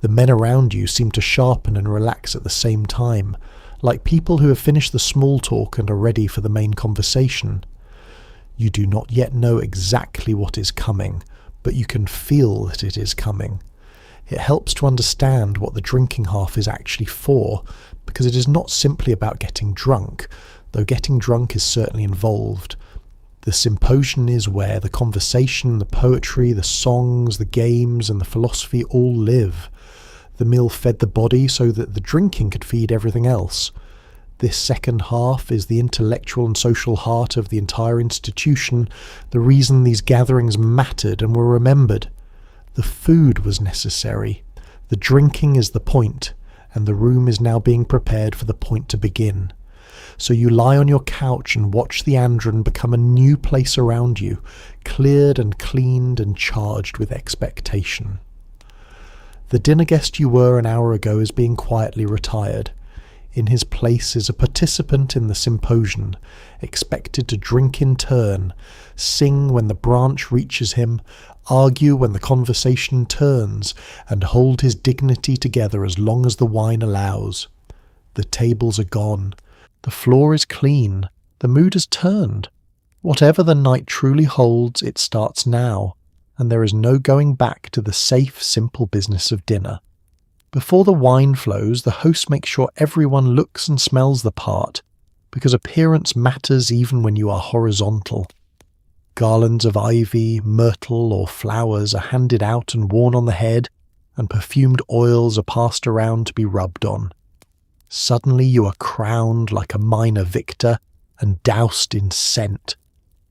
The men around you seem to sharpen and relax at the same time, like people who have finished the small talk and are ready for the main conversation. You do not yet know exactly what is coming, but you can feel that it is coming. It helps to understand what the drinking half is actually for, because it is not simply about getting drunk, though getting drunk is certainly involved. The symposium is where the conversation, the poetry, the songs, the games, and the philosophy all live. The meal fed the body so that the drinking could feed everything else. This second half is the intellectual and social heart of the entire institution, the reason these gatherings mattered and were remembered. The food was necessary. The drinking is the point, and the room is now being prepared for the point to begin. So you lie on your couch and watch the andron become a new place around you, cleared and cleaned and charged with expectation. The dinner guest you were an hour ago is being quietly retired. In his place is a participant in the symposium, expected to drink in turn, sing when the branch reaches him, argue when the conversation turns, and hold his dignity together as long as the wine allows. The tables are gone. The floor is clean. The mood has turned. Whatever the night truly holds, it starts now, and there is no going back to the safe, simple business of dinner. Before the wine flows, the host makes sure everyone looks and smells the part. because appearance matters even when you are horizontal. Garlands of ivy, myrtle, or flowers are handed out and worn on the head, and perfumed oils are passed around to be rubbed on. Suddenly you are crowned like a minor victor and doused in scent,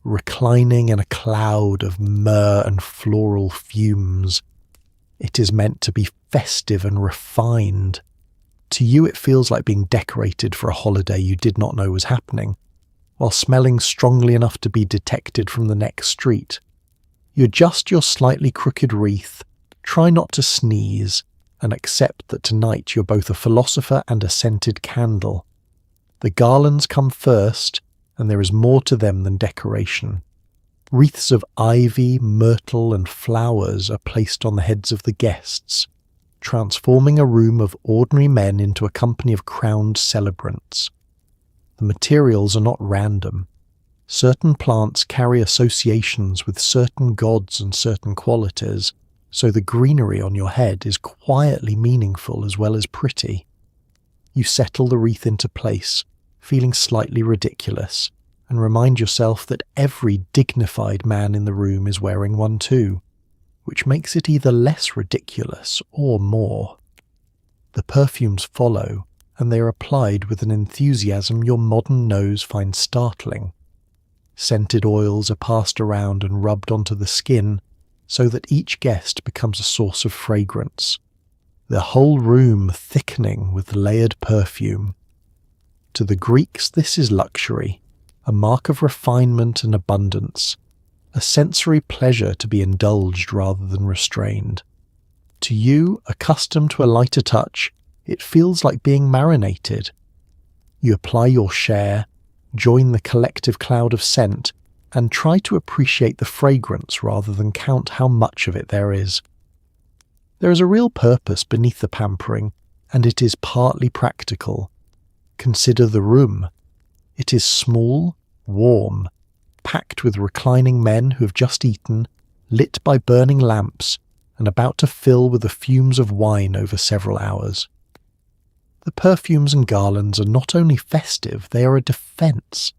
reclining in a cloud of myrrh and floral fumes. It is meant to be festive and refined. To you it feels like being decorated for a holiday you did not know was happening, while smelling strongly enough to be detected from the next street. You adjust your slightly crooked wreath, try not to sneeze, and accept that tonight you're both a philosopher and a scented candle. The garlands come first, and there is more to them than decoration. Wreaths of ivy, myrtle, and flowers are placed on the heads of the guests, transforming a room of ordinary men into a company of crowned celebrants. The materials are not random. Certain plants carry associations with certain gods and certain qualities, so the greenery on your head is quietly meaningful as well as pretty. You settle the wreath into place, feeling slightly ridiculous, and remind yourself that every dignified man in the room is wearing one too, which makes it either less ridiculous or more. The perfumes follow, and they are applied with an enthusiasm your modern nose finds startling. Scented oils are passed around and rubbed onto the skin, so that each guest becomes a source of fragrance, the whole room thickening with layered perfume. To the Greeks this is luxury, a mark of refinement and abundance, a sensory pleasure to be indulged rather than restrained. To you, accustomed to a lighter touch, it feels like being marinated. You apply your share, join the collective cloud of scent, and try to appreciate the fragrance rather than count how much of it there is. There is a real purpose beneath the pampering, and it is partly practical. Consider the room. It is small, warm, packed with reclining men who have just eaten, lit by burning lamps, and about to fill with the fumes of wine over several hours. The perfumes and garlands are not only festive, they are a defence,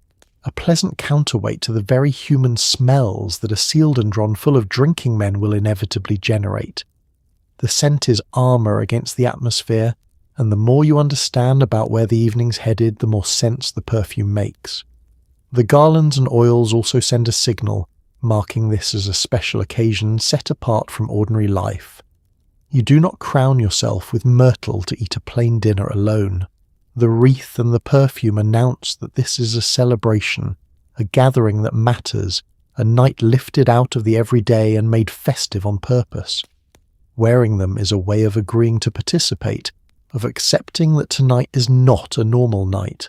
a pleasant counterweight to the very human smells that a sealed and drawn full of drinking men will inevitably generate. The scent is armour against the atmosphere, and the more you understand about where the evening's headed, the more sense the perfume makes. The garlands and oils also send a signal, marking this as a special occasion set apart from ordinary life. You do not crown yourself with myrtle to eat a plain dinner alone. The wreath and the perfume announce that this is a celebration, a gathering that matters, a night lifted out of the everyday and made festive on purpose. Wearing them is a way of agreeing to participate, of accepting that tonight is not a normal night.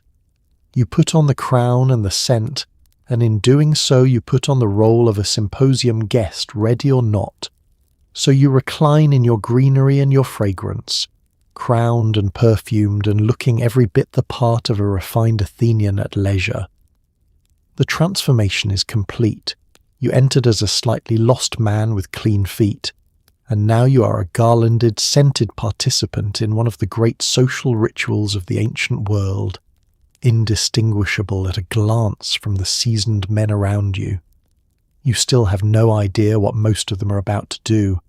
You put on the crown and the scent, and in doing so you put on the role of a symposium guest, ready or not. So you recline in your greenery and your fragrance, crowned and perfumed and looking every bit the part of a refined Athenian at leisure. The transformation is complete. You entered as a slightly lost man with clean feet, and now you are a garlanded, scented participant in one of the great social rituals of the ancient world, indistinguishable at a glance from the seasoned men around you. You still have no idea what most of them are about to do,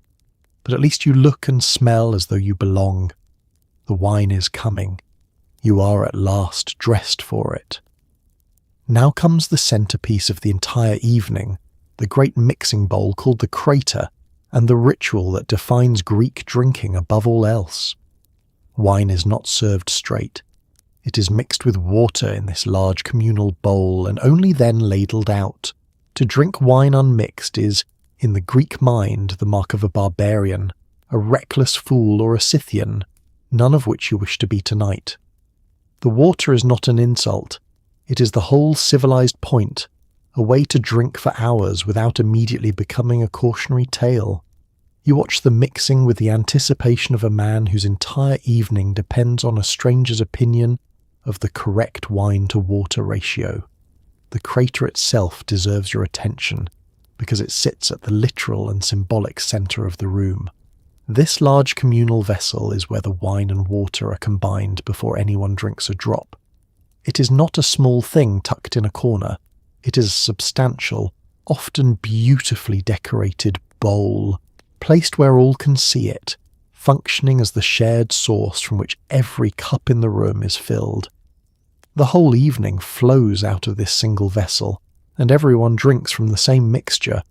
but at least you look and smell as though you belong. The wine is coming. You are at last dressed for it. Now comes the centerpiece of the entire evening, the great mixing bowl called the crater, and the ritual that defines Greek drinking above all else. Wine is not served straight. It is mixed with water in this large communal bowl and only then ladled out. To drink wine unmixed is, in the Greek mind, the mark of a barbarian, a reckless fool or a Scythian, none of which you wish to be tonight. The water is not an insult. It is the whole civilized point, a way to drink for hours without immediately becoming a cautionary tale. You watch the mixing with the anticipation of a man whose entire evening depends on a stranger's opinion of the correct wine-to-water ratio. The crater itself deserves your attention, because it sits at the literal and symbolic centre of the room. This large communal vessel is where the wine and water are combined before anyone drinks a drop. It is not a small thing tucked in a corner. It is a substantial, often beautifully decorated bowl, placed where all can see it, functioning as the shared source from which every cup in the room is filled. The whole evening flows out of this single vessel, and everyone drinks from the same mixture,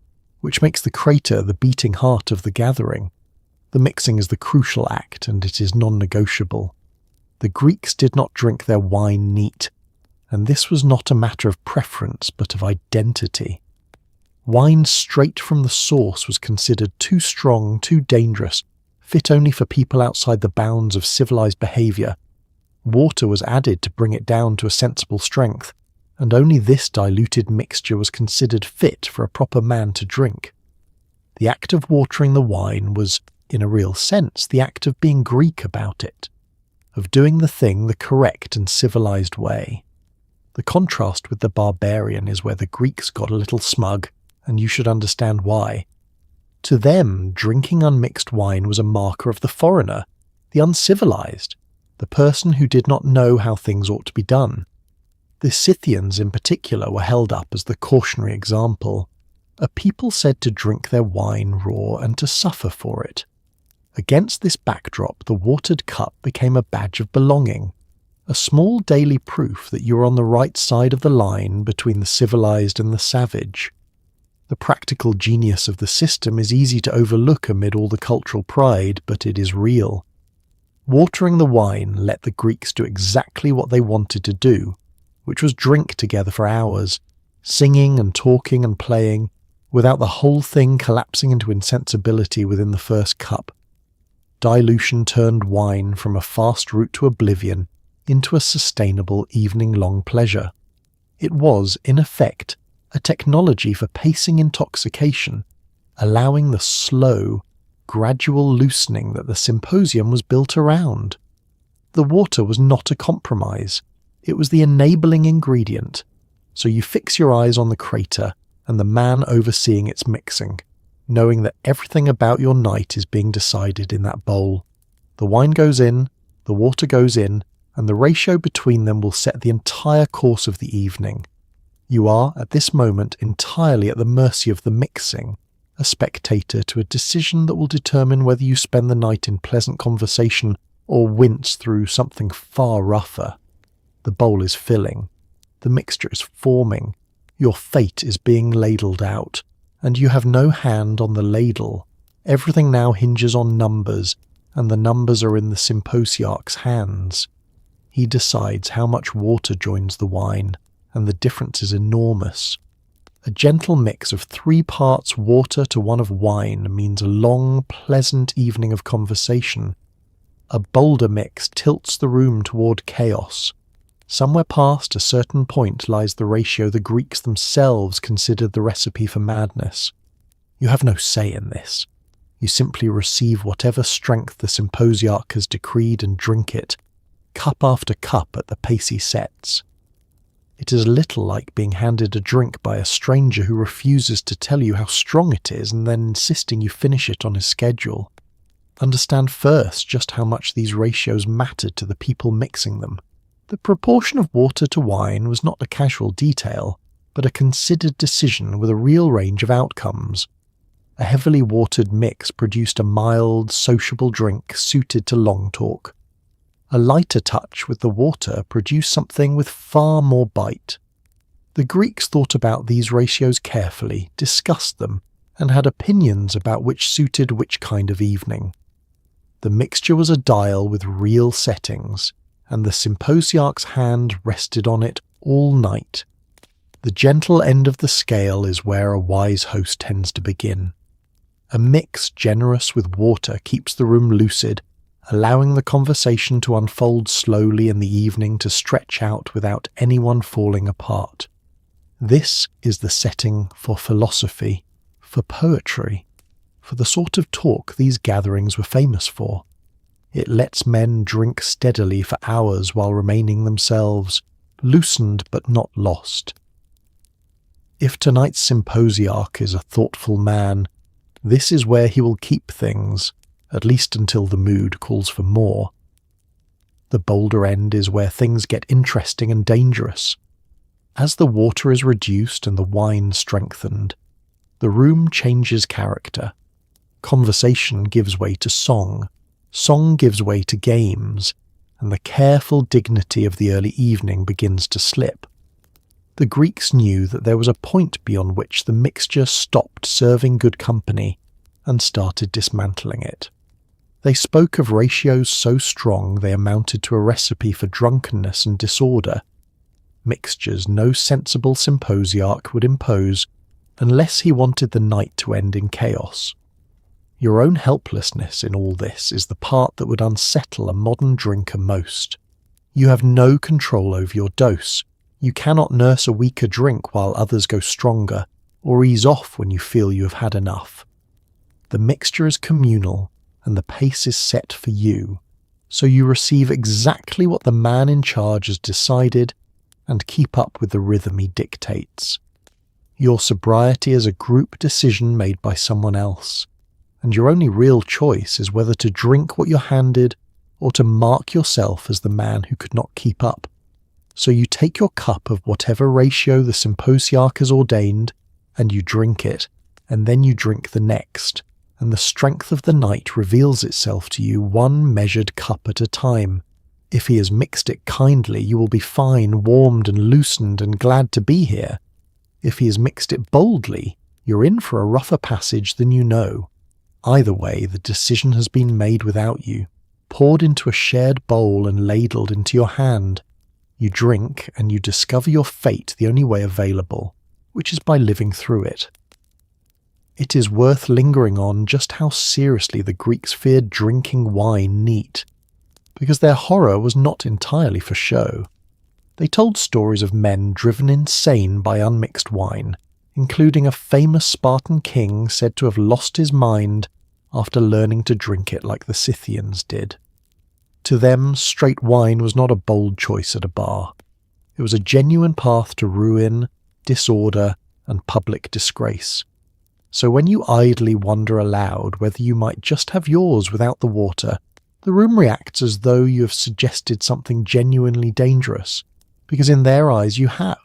which makes the crater the beating heart of the gathering. The mixing is the crucial act, and it is non-negotiable. The Greeks did not drink their wine neat, and this was not a matter of preference but of identity. Wine straight from the source was considered too strong, too dangerous, fit only for people outside the bounds of civilized behaviour. Water was added to bring it down to a sensible strength, and only this diluted mixture was considered fit for a proper man to drink. The act of watering the wine was, in a real sense, the act of being Greek about it, of doing the thing the correct and civilized way. The contrast with the barbarian is where the Greeks got a little smug, and you should understand why. To them, drinking unmixed wine was a marker of the foreigner, the uncivilized, the person who did not know how things ought to be done. The Scythians in particular were held up as the cautionary example, a people said to drink their wine raw and to suffer for it. Against this backdrop, the watered cup became a badge of belonging, a small daily proof that you are on the right side of the line between the civilized and the savage. The practical genius of the system is easy to overlook amid all the cultural pride, but it is real. Watering the wine let the Greeks do exactly what they wanted to do, which was drink together for hours, singing and talking and playing, without the whole thing collapsing into insensibility within the first cup. Dilution turned wine from a fast route to oblivion into a sustainable evening-long pleasure. It was, in effect, a technology for pacing intoxication, allowing the slow, gradual loosening that the symposium was built around. The water was not a compromise. It was the enabling ingredient. So you fix your eyes on the crater and the man overseeing its mixing, knowing that everything about your night is being decided in that bowl. The wine goes in, the water goes in, and the ratio between them will set the entire course of the evening. You are, at this moment, entirely at the mercy of the mixing, a spectator to a decision that will determine whether you spend the night in pleasant conversation or wince through something far rougher. The bowl is filling. The mixture is forming. Your fate is being ladled out, and you have no hand on the ladle. Everything now hinges on numbers, and the numbers are in the symposiarch's hands. He decides how much water joins the wine, and the difference is enormous. A gentle mix of 3 parts water to 1 of wine means a long, pleasant evening of conversation. A bolder mix tilts the room toward chaos. Somewhere past a certain point lies the ratio the Greeks themselves considered the recipe for madness. You have no say in this. You simply receive whatever strength the symposiarch has decreed and drink it, cup after cup at the pace he sets. It is a little like being handed a drink by a stranger who refuses to tell you how strong it is and then insisting you finish it on his schedule. Understand first just how much these ratios mattered to the people mixing them. The proportion of water to wine was not a casual detail, but a considered decision with a real range of outcomes. A heavily watered mix produced a mild, sociable drink suited to long talk. A lighter touch with the water produced something with far more bite. The Greeks thought about these ratios carefully, discussed them, and had opinions about which suited which kind of evening. The mixture was a dial with real settings, and the symposiarch's hand rested on it all night. The gentle end of the scale is where a wise host tends to begin. A mix generous with water keeps the room lucid, allowing the conversation to unfold slowly and the evening to stretch out without anyone falling apart. This is the setting for philosophy, for poetry, for the sort of talk these gatherings were famous for. It lets men drink steadily for hours while remaining themselves, loosened but not lost. If tonight's symposiarch is a thoughtful man, this is where he will keep things, at least until the mood calls for more. The bolder end is where things get interesting and dangerous. As the water is reduced and the wine strengthened, the room changes character. Conversation gives way to song, song gives way to games, and the careful dignity of the early evening begins to slip. The Greeks knew that there was a point beyond which the mixture stopped serving good company and started dismantling it. They spoke of ratios so strong they amounted to a recipe for drunkenness and disorder, mixtures no sensible symposiarch would impose unless he wanted the night to end in chaos. Your own helplessness in all this is the part that would unsettle a modern drinker most. You have no control over your dose. You cannot nurse a weaker drink while others go stronger, or ease off when you feel you have had enough. The mixture is communal, and the pace is set for you, so you receive exactly what the man in charge has decided and keep up with the rhythm he dictates. Your sobriety is a group decision made by someone else, and your only real choice is whether to drink what you're handed or to mark yourself as the man who could not keep up. So you take your cup of whatever ratio the symposiarch has ordained, and you drink it, and then you drink the next, and the strength of the night reveals itself to you one measured cup at a time. If he has mixed it kindly, you will be fine, warmed and loosened and glad to be here. If he has mixed it boldly, you're in for a rougher passage than you know. Either way, the decision has been made without you, poured into a shared bowl and ladled into your hand. You drink, and you discover your fate the only way available, which is by living through it. It is worth lingering on just how seriously the Greeks feared drinking wine neat, because their horror was not entirely for show. They told stories of men driven insane by unmixed wine, including a famous Spartan king said to have lost his mind after learning to drink it like the Scythians did. To them, straight wine was not a bold choice at a bar. It was a genuine path to ruin, disorder, and public disgrace. So when you idly wonder aloud whether you might just have yours without the water, the room reacts as though you have suggested something genuinely dangerous, because in their eyes you have.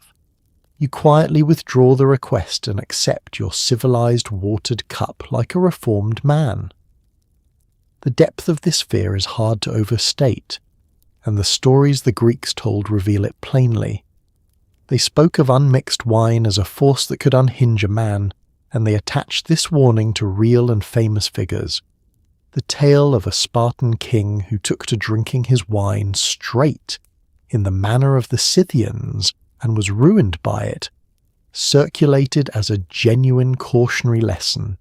You quietly withdraw the request and accept your civilized watered cup like a reformed man. The depth of this fear is hard to overstate, and the stories the Greeks told reveal it plainly. They spoke of unmixed wine as a force that could unhinge a man, and they attached this warning to real and famous figures. The tale of a Spartan king who took to drinking his wine straight, in the manner of the Scythians, and was ruined by it, circulated as a genuine cautionary lesson.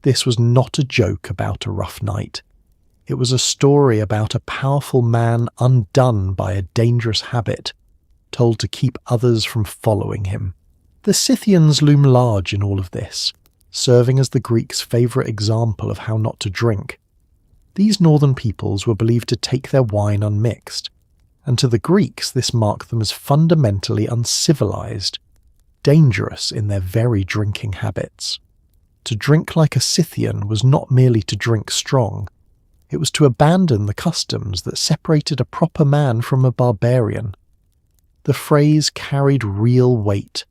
This was not a joke about a rough night. It was a story about a powerful man undone by a dangerous habit, told to keep others from following him. The Scythians loom large in all of this, serving as the Greeks' favourite example of how not to drink. These northern peoples were believed to take their wine unmixed, and to the Greeks this marked them as fundamentally uncivilized, dangerous in their very drinking habits. To drink like a Scythian was not merely to drink strong, it was to abandon the customs that separated a proper man from a barbarian. The phrase carried real weight,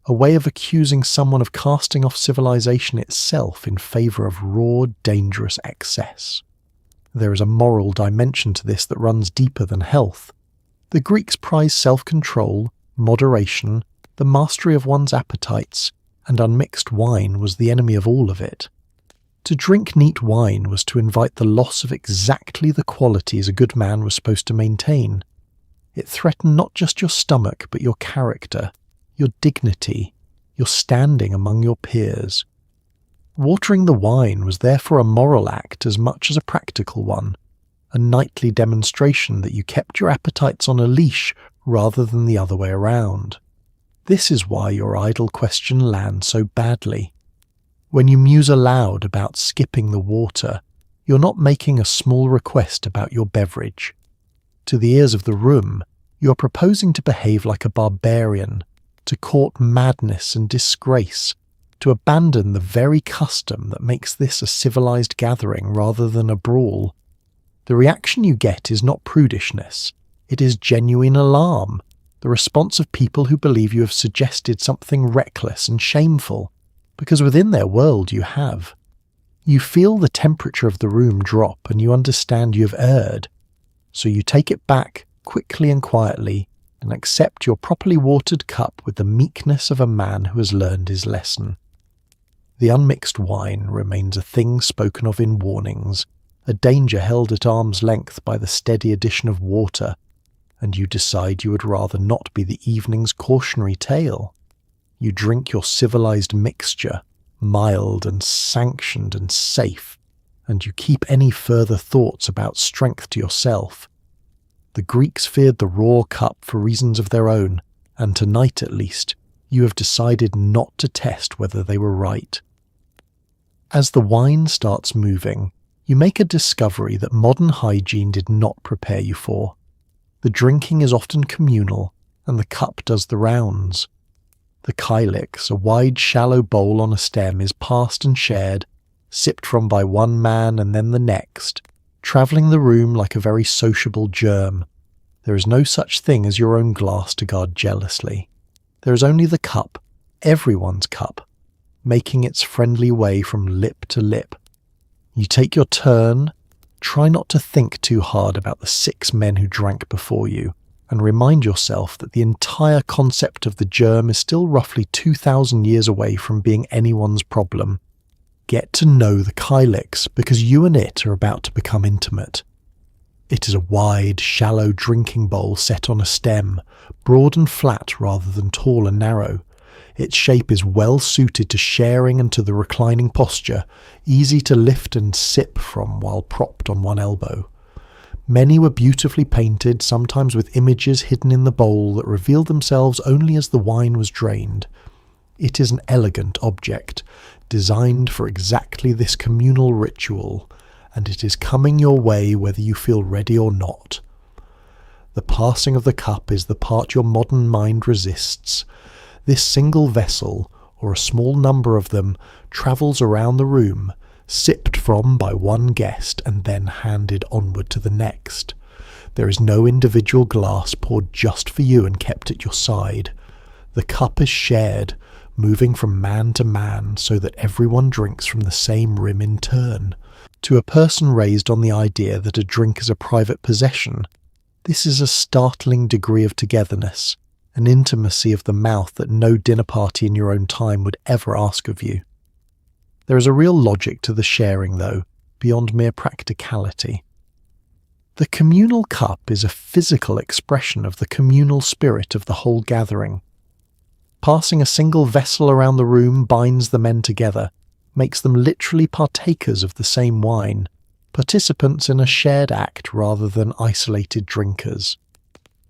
a way of accusing someone of casting off civilization itself in favour of raw, dangerous excess. There is a moral dimension to this that runs deeper than health. The Greeks prized self-control, moderation, the mastery of one's appetites, and unmixed wine was the enemy of all of it. To drink neat wine was to invite the loss of exactly the qualities a good man was supposed to maintain. It threatened not just your stomach, but your character, your dignity, your standing among your peers. Watering the wine was therefore a moral act as much as a practical one, a nightly demonstration that you kept your appetites on a leash rather than the other way around. This is why your idle question lands so badly. When you muse aloud about skipping the water, you're not making a small request about your beverage. To the ears of the room, you're proposing to behave like a barbarian, to court madness and disgrace, to abandon the very custom that makes this a civilized gathering rather than a brawl. The reaction you get is not prudishness, it is genuine alarm, the response of people who believe you have suggested something reckless and shameful, because within their world you have. You feel the temperature of the room drop and you understand you have erred, so you take it back quickly and quietly and accept your properly watered cup with the meekness of a man who has learned his lesson. The unmixed wine remains a thing spoken of in warnings, a danger held at arm's length by the steady addition of water, and you decide you would rather not be the evening's cautionary tale. You drink your civilized mixture, mild and sanctioned and safe, and you keep any further thoughts about strength to yourself. The Greeks feared the raw cup for reasons of their own, and tonight at least, you have decided not to test whether they were right. As the wine starts moving, you make a discovery that modern hygiene did not prepare you for. The drinking is often communal, and the cup does the rounds. The kylix, a wide, shallow bowl on a stem, is passed and shared, sipped from by one man and then the next, travelling the room like a very sociable germ. There is no such thing as your own glass to guard jealously. There is only the cup, everyone's cup, making its friendly way from lip to lip. You take your turn, try not to think too hard about the 6 men who drank before you, and remind yourself that the entire concept of the germ is still roughly 2,000 years away from being anyone's problem. Get to know the kylix because you and it are about to become intimate. It is a wide, shallow drinking bowl set on a stem, broad and flat rather than tall and narrow. Its shape is well suited to sharing and to the reclining posture, easy to lift and sip from while propped on one elbow. Many were beautifully painted, sometimes with images hidden in the bowl that revealed themselves only as the wine was drained. It is an elegant object, designed for exactly this communal ritual, and it is coming your way whether you feel ready or not. The passing of the cup is the part your modern mind resists. This single vessel, or a small number of them, travels around the room, sipped from by one guest and then handed onward to the next. There is no individual glass poured just for you and kept at your side. The cup is shared, moving from man to man so that everyone drinks from the same rim in turn. To a person raised on the idea that a drink is a private possession, this is a startling degree of togetherness, an intimacy of the mouth that no dinner party in your own time would ever ask of you. There is a real logic to the sharing, though, beyond mere practicality. The communal cup is a physical expression of the communal spirit of the whole gathering. Passing a single vessel around the room binds the men together, makes them literally partakers of the same wine, participants in a shared act rather than isolated drinkers.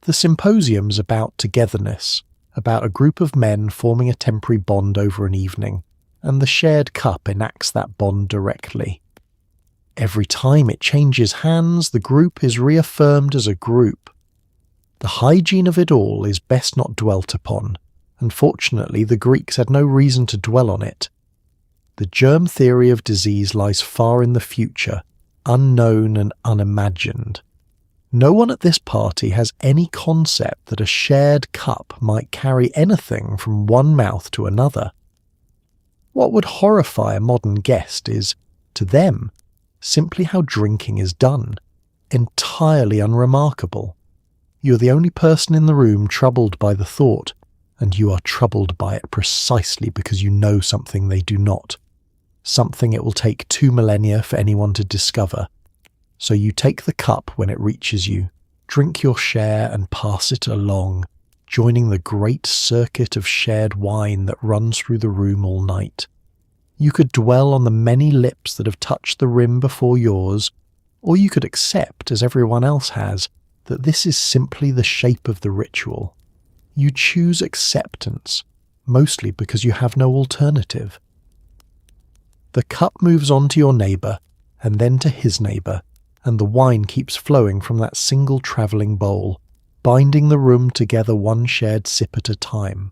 The symposium's about togetherness, about a group of men forming a temporary bond over an evening, and the shared cup enacts that bond directly. Every time it changes hands, the group is reaffirmed as a group. The hygiene of it all is best not dwelt upon. Unfortunately, the Greeks had no reason to dwell on it. The germ theory of disease lies far in the future, unknown and unimagined. No one at this party has any concept that a shared cup might carry anything from one mouth to another. What would horrify a modern guest is, to them, simply how drinking is done, entirely unremarkable. You are the only person in the room troubled by the thought, and you are troubled by it precisely because you know something they do not, something it will take 2 millennia for anyone to discover. So you take the cup when it reaches you, drink your share and pass it along, joining the great circuit of shared wine that runs through the room all night. You could dwell on the many lips that have touched the rim before yours, or you could accept, as everyone else has, that this is simply the shape of the ritual. You choose acceptance, mostly because you have no alternative. The cup moves on to your neighbour, and then to his neighbour, and the wine keeps flowing from that single travelling bowl, binding the room together one shared sip at a time.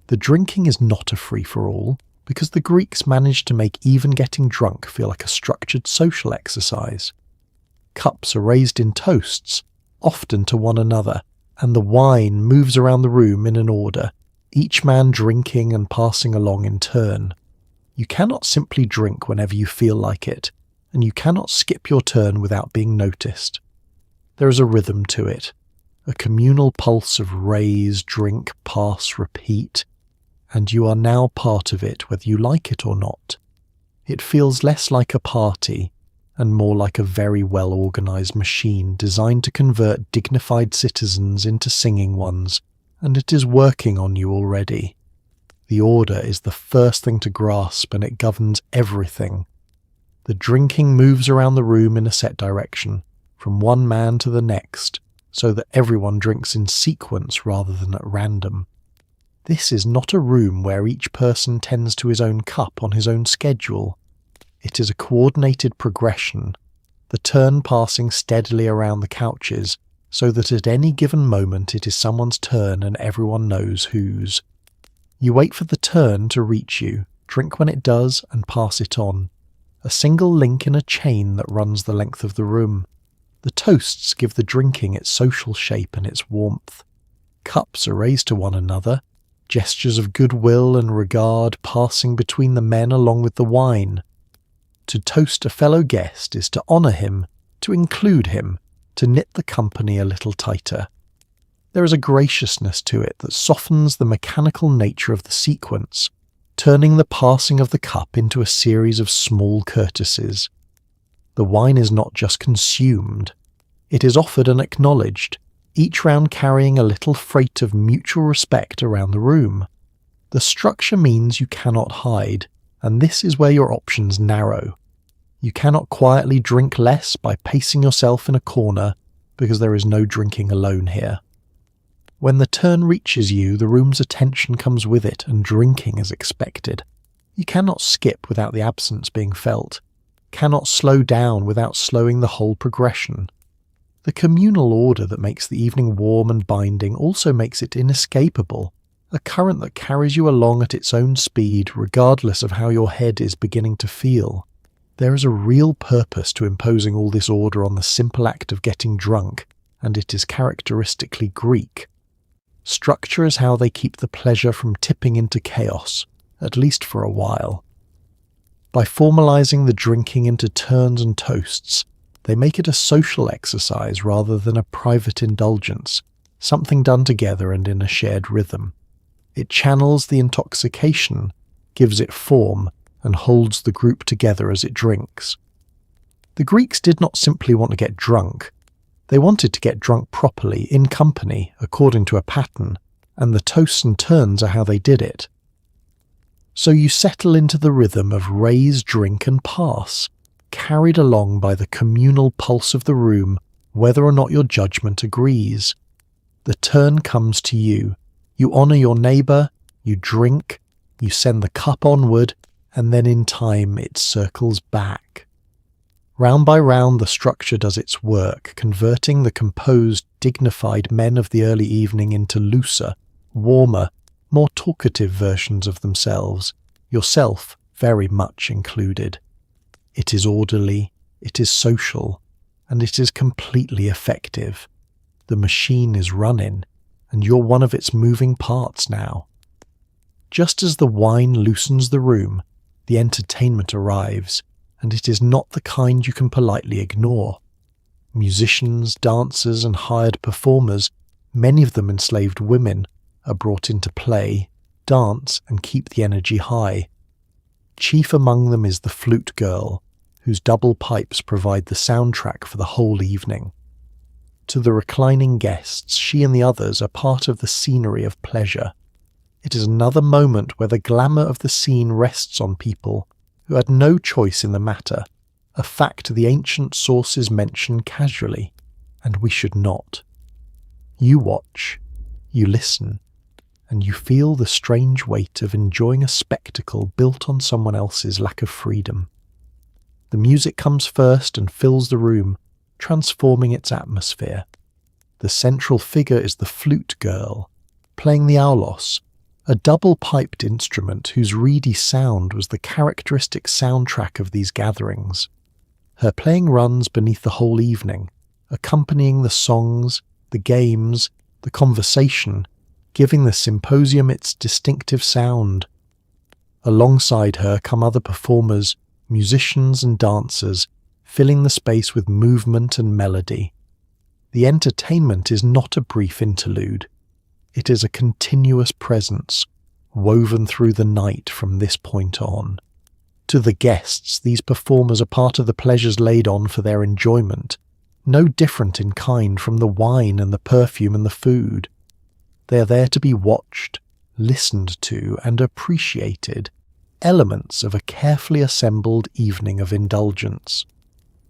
The drinking is not a free-for-all, because the Greeks managed to make even getting drunk feel like a structured social exercise. Cups are raised in toasts, often to one another, and the wine moves around the room in an order, each man drinking and passing along in turn. You cannot simply drink whenever you feel like it, and you cannot skip your turn without being noticed. There is a rhythm to it, a communal pulse of raise, drink, pass, repeat, and you are now part of it whether you like it or not. It feels less like a party and more like a very well-organized machine designed to convert dignified citizens into singing ones, and it is working on you already. The order is the first thing to grasp, and it governs everything. The drinking moves around the room in a set direction, from one man to the next, so that everyone drinks in sequence rather than at random. This is not a room where each person tends to his own cup on his own schedule. It is a coordinated progression, the turn passing steadily around the couches, so that at any given moment it is someone's turn and everyone knows whose. You wait for the turn to reach you, drink when it does, and pass it on. A single link in a chain that runs the length of the room. The toasts give the drinking its social shape and its warmth. Cups are raised to one another, gestures of goodwill and regard passing between the men along with the wine. To toast a fellow guest is to honour him, to include him, to knit the company a little tighter. There is a graciousness to it that softens the mechanical nature of the sequence, turning the passing of the cup into a series of small courtesies. The wine is not just consumed, it is offered and acknowledged, each round carrying a little freight of mutual respect around the room. The structure means you cannot hide, and this is where your options narrow. You cannot quietly drink less by pacing yourself in a corner, because there is no drinking alone here. When the turn reaches you, the room's attention comes with it, and drinking is expected. You cannot skip without the absence being felt, cannot slow down without slowing the whole progression. The communal order that makes the evening warm and binding also makes it inescapable, a current that carries you along at its own speed regardless of how your head is beginning to feel. There is a real purpose to imposing all this order on the simple act of getting drunk, and it is characteristically Greek. Structure is how they keep the pleasure from tipping into chaos, at least for a while. By formalizing the drinking into turns and toasts, they make it a social exercise rather than a private indulgence, something done together and in a shared rhythm. It channels the intoxication, gives it form, and holds the group together as it drinks. The Greeks did not simply want to get drunk. They wanted to get drunk properly, in company, according to a pattern, and the toasts and turns are how they did it. So you settle into the rhythm of raise, drink, and pass, carried along by the communal pulse of the room, whether or not your judgment agrees. The turn comes to you. You honour your neighbour, you drink, you send the cup onward, and then in time it circles back. Round by round the structure does its work, converting the composed, dignified men of the early evening into looser, warmer, more talkative versions of themselves, yourself very much included. It is orderly, it is social, and it is completely effective. The machine is running, and you're one of its moving parts now. Just as the wine loosens the room, the entertainment arrives, and it is not the kind you can politely ignore. Musicians, dancers, and hired performers, many of them enslaved women, are brought into play, dance, and keep the energy high. Chief among them is the flute girl, whose double pipes provide the soundtrack for the whole evening. To the reclining guests, she and the others are part of the scenery of pleasure. It is another moment where the glamour of the scene rests on people who had no choice in the matter, a fact the ancient sources mention casually, and we should not. You watch, you listen, and you feel the strange weight of enjoying a spectacle built on someone else's lack of freedom. The music comes first and fills the room, transforming its atmosphere. The central figure is the flute girl, playing the aulos, a double-piped instrument whose reedy sound was the characteristic soundtrack of these gatherings. Her playing runs beneath the whole evening, accompanying the songs, the games, the conversation, giving the symposium its distinctive sound. Alongside her come other performers, musicians and dancers, filling the space with movement and melody. The entertainment is not a brief interlude. It is a continuous presence, woven through the night from this point on. To the guests, these performers are part of the pleasures laid on for their enjoyment, no different in kind from the wine and the perfume and the food. They are there to be watched, listened to, and appreciated, elements of a carefully assembled evening of indulgence.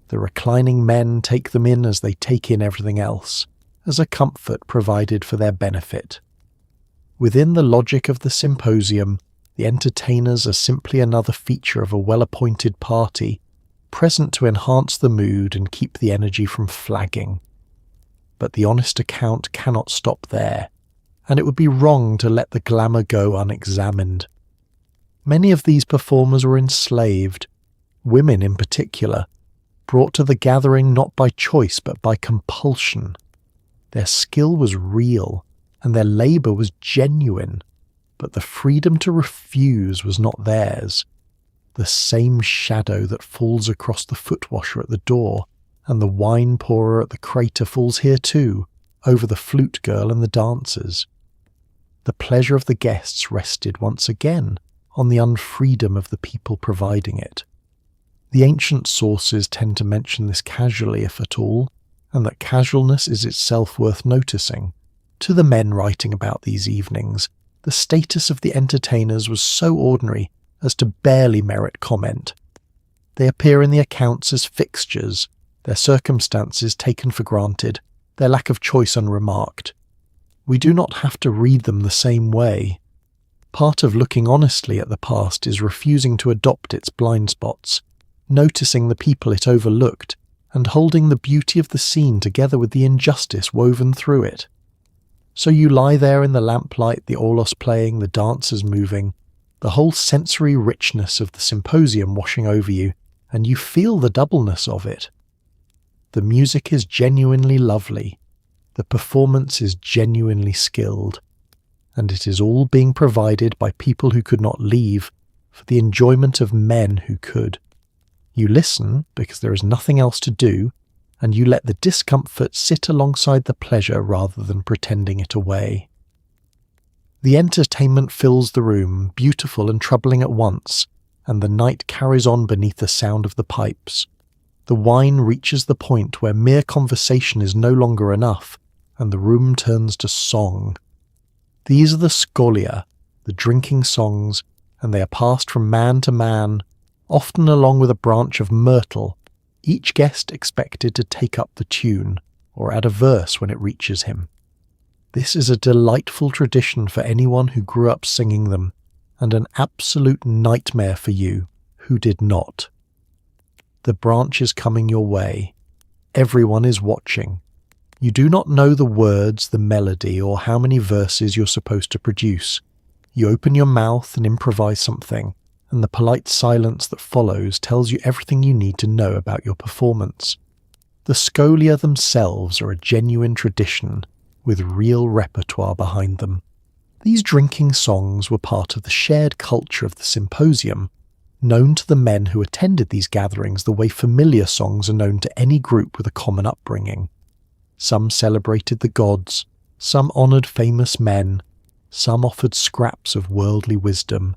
The reclining men take them in as they take in everything else, as a comfort provided for their benefit. Within the logic of the symposium, the entertainers are simply another feature of a well-appointed party, present to enhance the mood and keep the energy from flagging. But the honest account cannot stop there, and it would be wrong to let the glamour go unexamined. Many of these performers were enslaved, women in particular, brought to the gathering not by choice but by compulsion. Their skill was real, and their labour was genuine, but the freedom to refuse was not theirs. The same shadow that falls across the footwasher at the door and the wine pourer at the crater falls here too, over the flute girl and the dancers. The pleasure of the guests rested once again on the unfreedom of the people providing it. The ancient sources tend to mention this casually, if at all, and that casualness is itself worth noticing. To the men writing about these evenings, the status of the entertainers was so ordinary as to barely merit comment. They appear in the accounts as fixtures, their circumstances taken for granted, their lack of choice unremarked. We do not have to read them the same way. Part of looking honestly at the past is refusing to adopt its blind spots, noticing the people it overlooked, and holding the beauty of the scene together with the injustice woven through it. So you lie there in the lamplight, the aulos playing, the dancers moving, the whole sensory richness of the symposium washing over you, and you feel the doubleness of it. The music is genuinely lovely, the performance is genuinely skilled, and it is all being provided by people who could not leave for the enjoyment of men who could. You listen because there is nothing else to do, and you let the discomfort sit alongside the pleasure rather than pretending it away. The entertainment fills the room, beautiful and troubling at once, and the night carries on beneath the sound of the pipes. The wine reaches the point where mere conversation is no longer enough, and the room turns to song. These are the scholia, the drinking songs, and they are passed from man to man, often along with a branch of myrtle, each guest expected to take up the tune, or add a verse when it reaches him. This is a delightful tradition for anyone who grew up singing them, and an absolute nightmare for you who did not. The branch is coming your way. Everyone is watching. You do not know the words, the melody, or how many verses you're supposed to produce. You open your mouth and improvise something, and the polite silence that follows tells you everything you need to know about your performance. The scholia themselves are a genuine tradition, with real repertoire behind them. These drinking songs were part of the shared culture of the symposium, known to the men who attended these gatherings the way familiar songs are known to any group with a common upbringing. Some celebrated the gods, some honoured famous men, some offered scraps of worldly wisdom,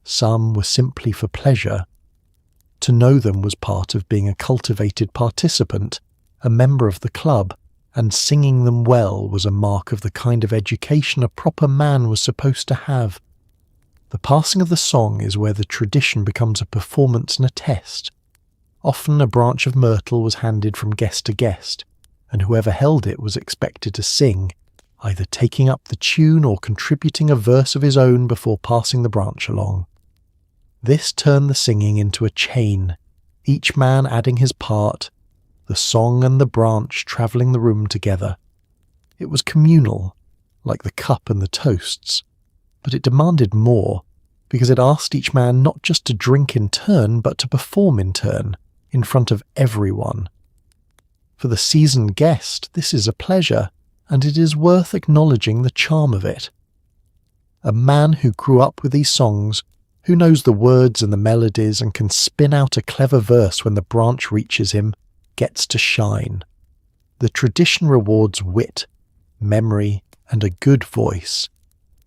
some were simply for pleasure. To know them was part of being a cultivated participant, a member of the club, and singing them well was a mark of the kind of education a proper man was supposed to have. The passing of the song is where the tradition becomes a performance and a test. Often a branch of myrtle was handed from guest to guest, and whoever held it was expected to sing, either taking up the tune or contributing a verse of his own before passing the branch along. This turned the singing into a chain, each man adding his part, the song and the branch travelling the room together. It was communal, like the cup and the toasts, but it demanded more, because it asked each man not just to drink in turn, but to perform in turn, in front of everyone. For the seasoned guest, this is a pleasure, and it is worth acknowledging the charm of it. A man who grew up with these songs, who knows the words and the melodies and can spin out a clever verse when the branch reaches him, gets to shine. The tradition rewards wit, memory, and a good voice,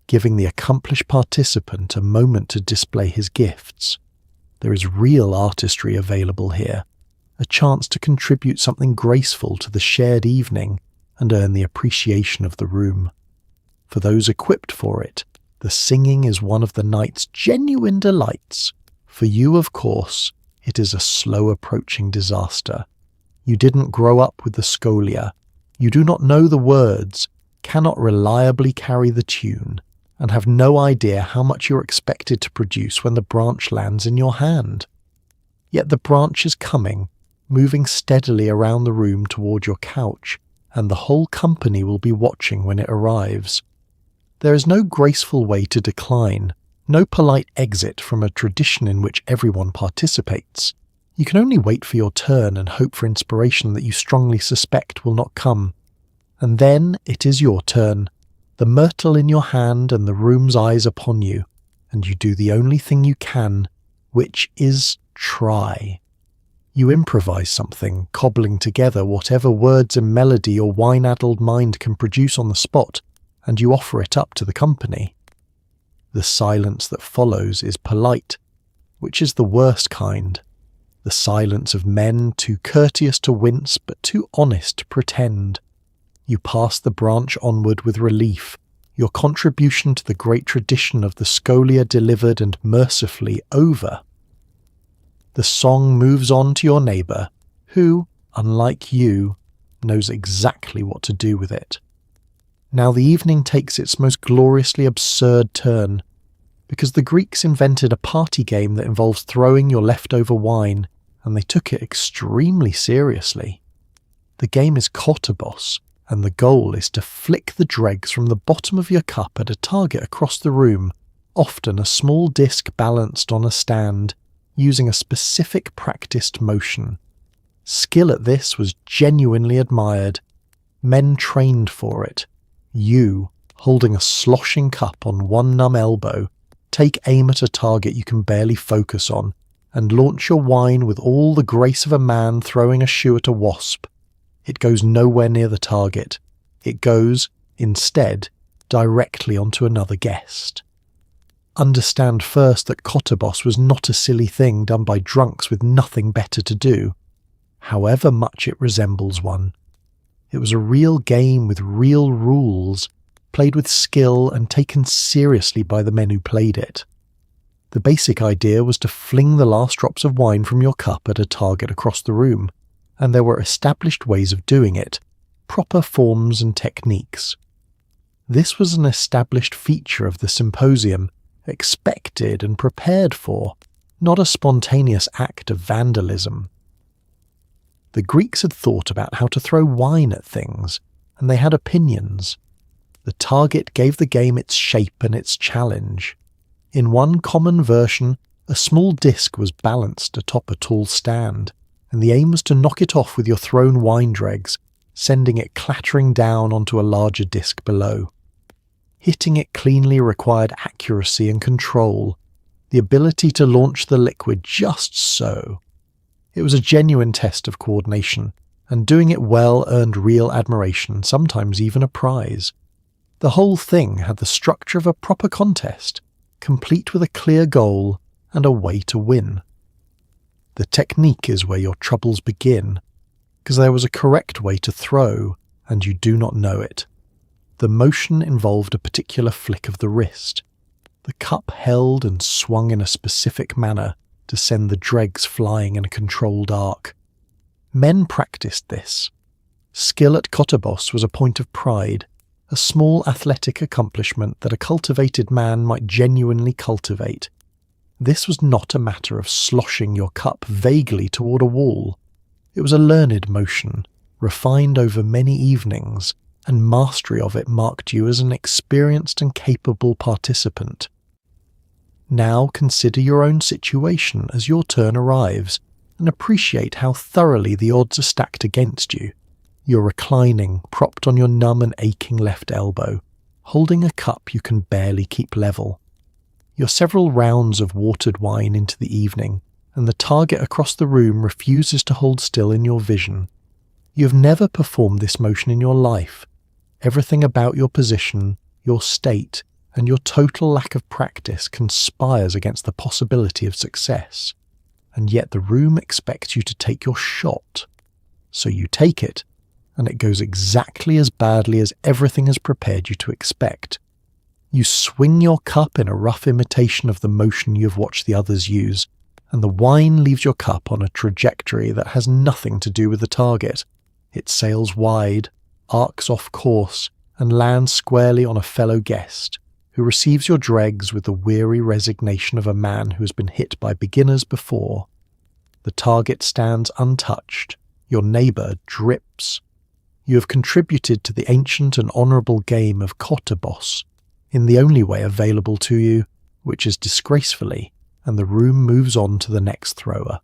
giving the accomplished participant a moment to display his gifts. There is real artistry available here, a chance to contribute something graceful to the shared evening and earn the appreciation of the room. For those equipped for it, the singing is one of the night's genuine delights. For you, of course, it is a slow-approaching disaster. You didn't grow up with the scholia. You do not know the words, cannot reliably carry the tune, and have no idea how much you're expected to produce when the branch lands in your hand. Yet the branch is coming, moving steadily around the room toward your couch, and the whole company will be watching when it arrives. There is no graceful way to decline, no polite exit from a tradition in which everyone participates. You can only wait for your turn and hope for inspiration that you strongly suspect will not come. And then it is your turn, the myrtle in your hand and the room's eyes upon you, and you do the only thing you can, which is try. You improvise something, cobbling together whatever words and melody your wine-addled mind can produce on the spot, and you offer it up to the company. The silence that follows is polite, which is the worst kind. The silence of men too courteous to wince but too honest to pretend. You pass the branch onward with relief, your contribution to the great tradition of the scholia delivered and mercifully over. The song moves on to your neighbour, who, unlike you, knows exactly what to do with it. Now the evening takes its most gloriously absurd turn, because the Greeks invented a party game that involves throwing your leftover wine, and they took it extremely seriously. The game is kotobos, and the goal is to flick the dregs from the bottom of your cup at a target across the room, often a small disc balanced on a stand, using a specific practiced motion. Skill at this was genuinely admired. Men trained for it. You, holding a sloshing cup on one numb elbow, take aim at a target you can barely focus on, and launch your wine with all the grace of a man throwing a shoe at a wasp. It goes nowhere near the target. It goes, instead, directly onto another guest. Understand first that kotobos was not a silly thing done by drunks with nothing better to do, however much it resembles one. It was a real game with real rules, played with skill and taken seriously by the men who played it. The basic idea was to fling the last drops of wine from your cup at a target across the room, and there were established ways of doing it, proper forms and techniques. This was an established feature of the symposium, expected and prepared for, not a spontaneous act of vandalism. The Greeks had thought about how to throw wine at things, and they had opinions. The target gave the game its shape and its challenge. In one common version, a small disc was balanced atop a tall stand, and the aim was to knock it off with your thrown wine dregs, sending it clattering down onto a larger disc below. Hitting it cleanly required accuracy and control, the ability to launch the liquid just so. It was a genuine test of coordination, and doing it well earned real admiration, sometimes even a prize. The whole thing had the structure of a proper contest, complete with a clear goal and a way to win. The technique is where your troubles begin, because there was a correct way to throw, and you do not know it. The motion involved a particular flick of the wrist. The cup held and swung in a specific manner to send the dregs flying in a controlled arc. Men practiced this. Skill at kotobos was a point of pride, a small athletic accomplishment that a cultivated man might genuinely cultivate. This was not a matter of sloshing your cup vaguely toward a wall. It was a learned motion, refined over many evenings, and mastery of it marked you as an experienced and capable participant. Now consider your own situation as your turn arrives, and appreciate how thoroughly the odds are stacked against you. You're reclining, propped on your numb and aching left elbow, holding a cup you can barely keep level. You're several rounds of watered wine into the evening, and the target across the room refuses to hold still in your vision. You have never performed this motion in your life. Everything about your position, your state, and your total lack of practice conspires against the possibility of success. And yet the room expects you to take your shot. So you take it, and it goes exactly as badly as everything has prepared you to expect. You swing your cup in a rough imitation of the motion you have watched the others use, and the wine leaves your cup on a trajectory that has nothing to do with the target. It sails wide, arcs off course, and lands squarely on a fellow guest, who receives your dregs with the weary resignation of a man who has been hit by beginners before. The target stands untouched. Your neighbour drips. You have contributed to the ancient and honourable game of Kotterboss in the only way available to you, which is disgracefully, and the room moves on to the next thrower.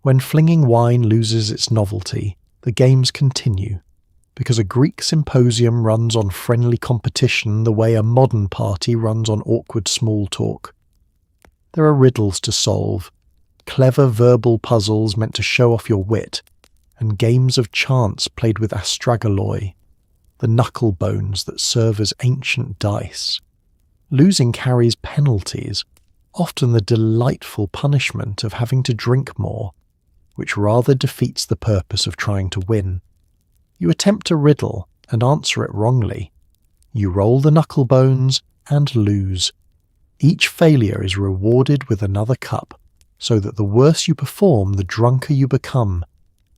When flinging wine loses its novelty, the games continue, because a Greek symposium runs on friendly competition the way a modern party runs on awkward small talk. There are riddles to solve, clever verbal puzzles meant to show off your wit, and games of chance played with astragaloi, the knuckle bones that serve as ancient dice. Losing carries penalties, often the delightful punishment of having to drink more, which rather defeats the purpose of trying to win. You attempt a riddle and answer it wrongly. You roll the knuckle bones and lose. Each failure is rewarded with another cup, so that the worse you perform, the drunker you become,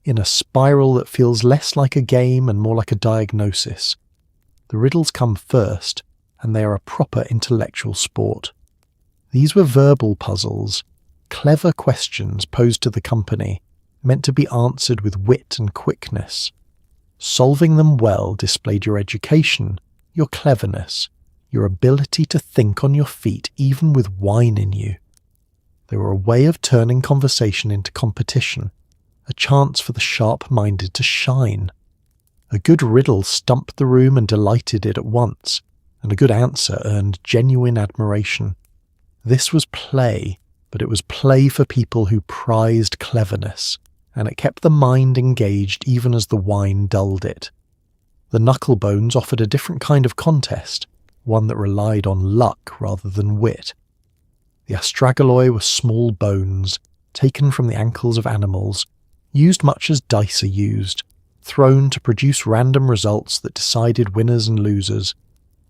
in a spiral that feels less like a game and more like a diagnosis. The riddles come first, and they are a proper intellectual sport. These were verbal puzzles, clever questions posed to the company, meant to be answered with wit and quickness. Solving them well displayed your education, your cleverness, your ability to think on your feet even with wine in you. They were a way of turning conversation into competition, a chance for the sharp-minded to shine. A good riddle stumped the room and delighted it at once, and a good answer earned genuine admiration. This was play, but it was play for people who prized cleverness, and it kept the mind engaged even as the wine dulled it. The knucklebones offered a different kind of contest, one that relied on luck rather than wit. The astragaloi were small bones, taken from the ankles of animals, used much as dice are used, thrown to produce random results that decided winners and losers.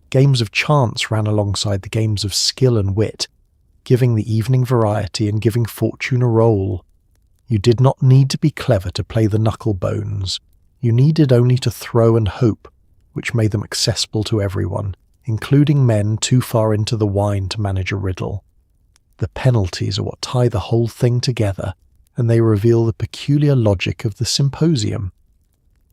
Games of chance ran alongside the games of skill and wit, giving the evening variety and giving fortune a roll. You did not need to be clever to play the knucklebones. You needed only to throw and hope, which made them accessible to everyone, including men too far into the wine to manage a riddle. The penalties are what tie the whole thing together, and they reveal the peculiar logic of the symposium.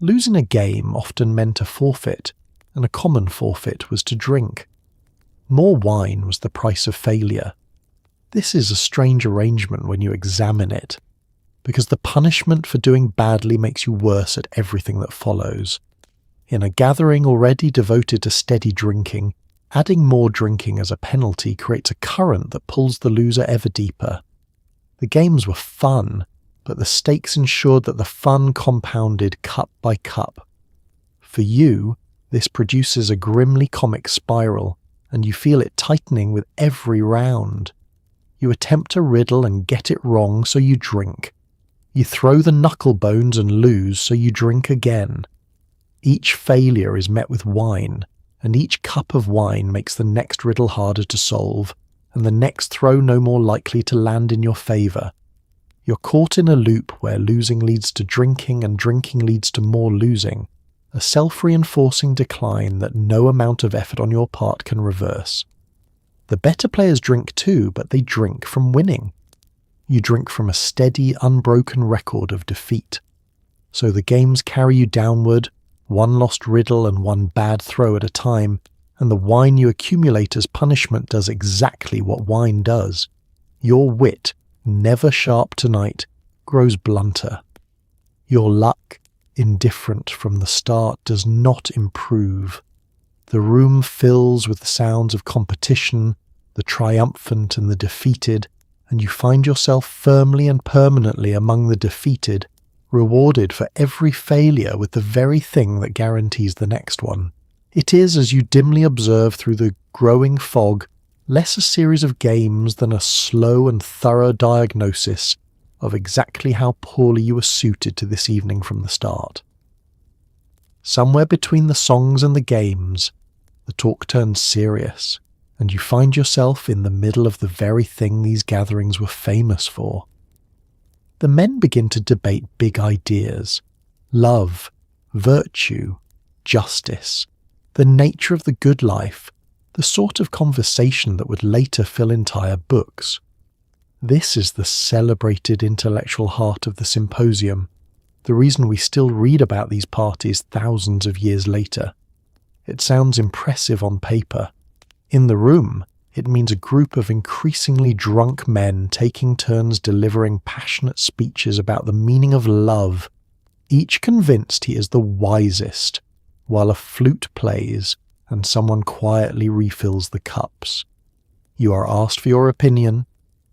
Losing a game often meant a forfeit, and a common forfeit was to drink. More wine was the price of failure. This is a strange arrangement when you examine it, because the punishment for doing badly makes you worse at everything that follows. In a gathering already devoted to steady drinking, adding more drinking as a penalty creates a current that pulls the loser ever deeper. The games were fun, but the stakes ensured that the fun compounded cup by cup. For you, this produces a grimly comic spiral, and you feel it tightening with every round. You attempt a riddle and get it wrong, so you drink. You throw the knucklebones and lose, so you drink again. Each failure is met with wine, and each cup of wine makes the next riddle harder to solve, and the next throw no more likely to land in your favour. You're caught in a loop where losing leads to drinking and drinking leads to more losing, a self-reinforcing decline that no amount of effort on your part can reverse. The better players drink too, but they drink from winning. You drink from a steady, unbroken record of defeat. So the games carry you downward, one lost riddle and one bad throw at a time, and the wine you accumulate as punishment does exactly what wine does. Your wit, never sharp tonight, grows blunter. Your luck, indifferent from the start, does not improve. The room fills with the sounds of competition, the triumphant and the defeated, and you find yourself firmly and permanently among the defeated, rewarded for every failure with the very thing that guarantees the next one. It is, as you dimly observe through the growing fog, less a series of games than a slow and thorough diagnosis of exactly how poorly you were suited to this evening from the start. Somewhere between the songs and the games, the talk turns serious, and you find yourself in the middle of the very thing these gatherings were famous for. The men begin to debate big ideas: love, virtue, justice, the nature of the good life, the sort of conversation that would later fill entire books. This is the celebrated intellectual heart of the symposium, the reason we still read about these parties thousands of years later. It sounds impressive on paper. In the room, it means a group of increasingly drunk men taking turns delivering passionate speeches about the meaning of love, each convinced he is the wisest, while a flute plays and someone quietly refills the cups. You are asked for your opinion.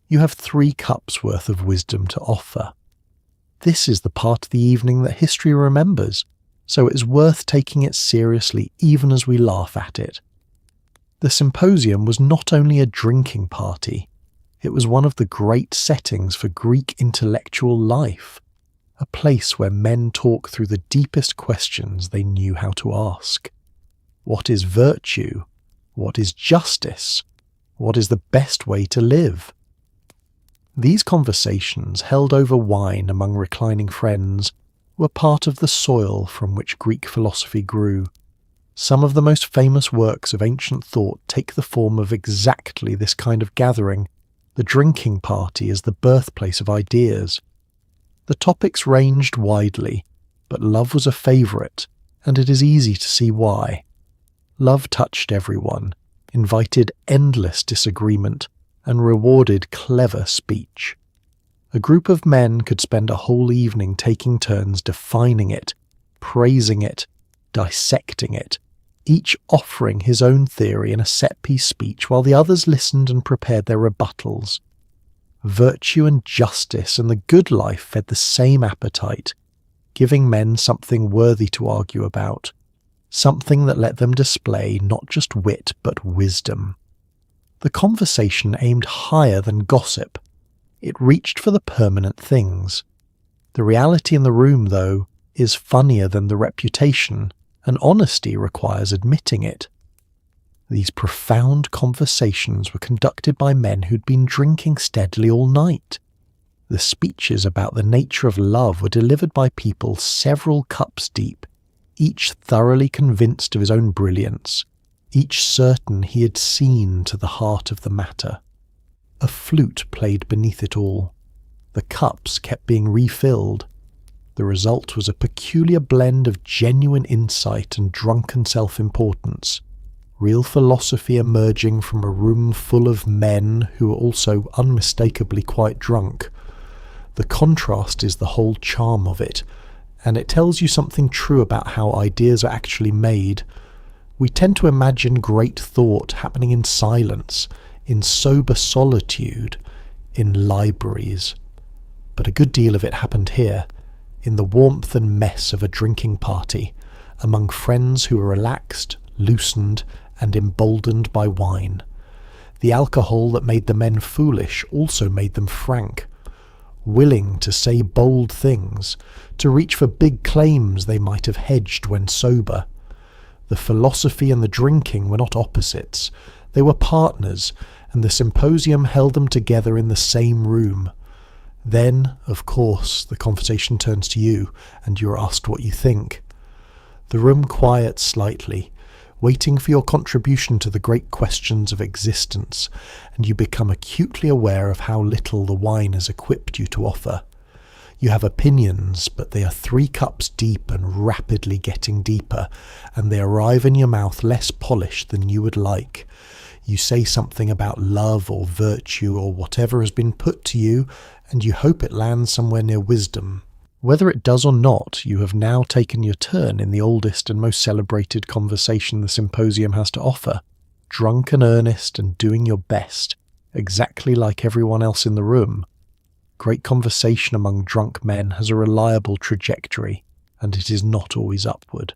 You have 3 cups worth of wisdom to offer. This is the part of the evening that history remembers, so it is worth taking it seriously even as we laugh at it. The symposium was not only a drinking party, it was one of the great settings for Greek intellectual life, a place where men talk through the deepest questions they knew how to ask. What is virtue? What is justice? What is the best way to live? These conversations, held over wine among reclining friends, were part of the soil from which Greek philosophy grew. Some of the most famous works of ancient thought take the form of exactly this kind of gathering. The drinking party is the birthplace of ideas. The topics ranged widely, but love was a favourite, and it is easy to see why. Love touched everyone, invited endless disagreement, and rewarded clever speech. A group of men could spend a whole evening taking turns defining it, praising it, dissecting it, each offering his own theory in a set-piece speech while the others listened and prepared their rebuttals. Virtue and justice and the good life fed the same appetite, giving men something worthy to argue about, something that let them display not just wit but wisdom. The conversation aimed higher than gossip. It reached for the permanent things. The reality in the room, though, is funnier than the reputation, and honesty requires admitting it. These profound conversations were conducted by men who'd been drinking steadily all night. The speeches about the nature of love were delivered by people several cups deep, each thoroughly convinced of his own brilliance, each certain he had seen to the heart of the matter. A flute played beneath it all. The cups kept being refilled. The result was a peculiar blend of genuine insight and drunken self-importance, real philosophy emerging from a room full of men who were also unmistakably quite drunk. The contrast is the whole charm of it, and it tells you something true about how ideas are actually made. We tend to imagine great thought happening in silence, in sober solitude, in libraries. But a good deal of it happened here, in the warmth and mess of a drinking party, among friends who were relaxed, loosened, and emboldened by wine. The alcohol that made the men foolish also made them frank, willing to say bold things, to reach for big claims they might have hedged when sober. The philosophy and the drinking were not opposites, they were partners, and the symposium held them together in the same room. Then, of course, the conversation turns to you, and you are asked what you think. The room quiets slightly, waiting for your contribution to the great questions of existence, and you become acutely aware of how little the wine has equipped you to offer. You have opinions, but they are 3 cups deep and rapidly getting deeper, and they arrive in your mouth less polished than you would like. You say something about love or virtue or whatever has been put to you, and you hope it lands somewhere near wisdom. Whether it does or not, you have now taken your turn in the oldest and most celebrated conversation the symposium has to offer, drunk and earnest and doing your best, exactly like everyone else in the room. Great conversation among drunk men has a reliable trajectory, and it is not always upward.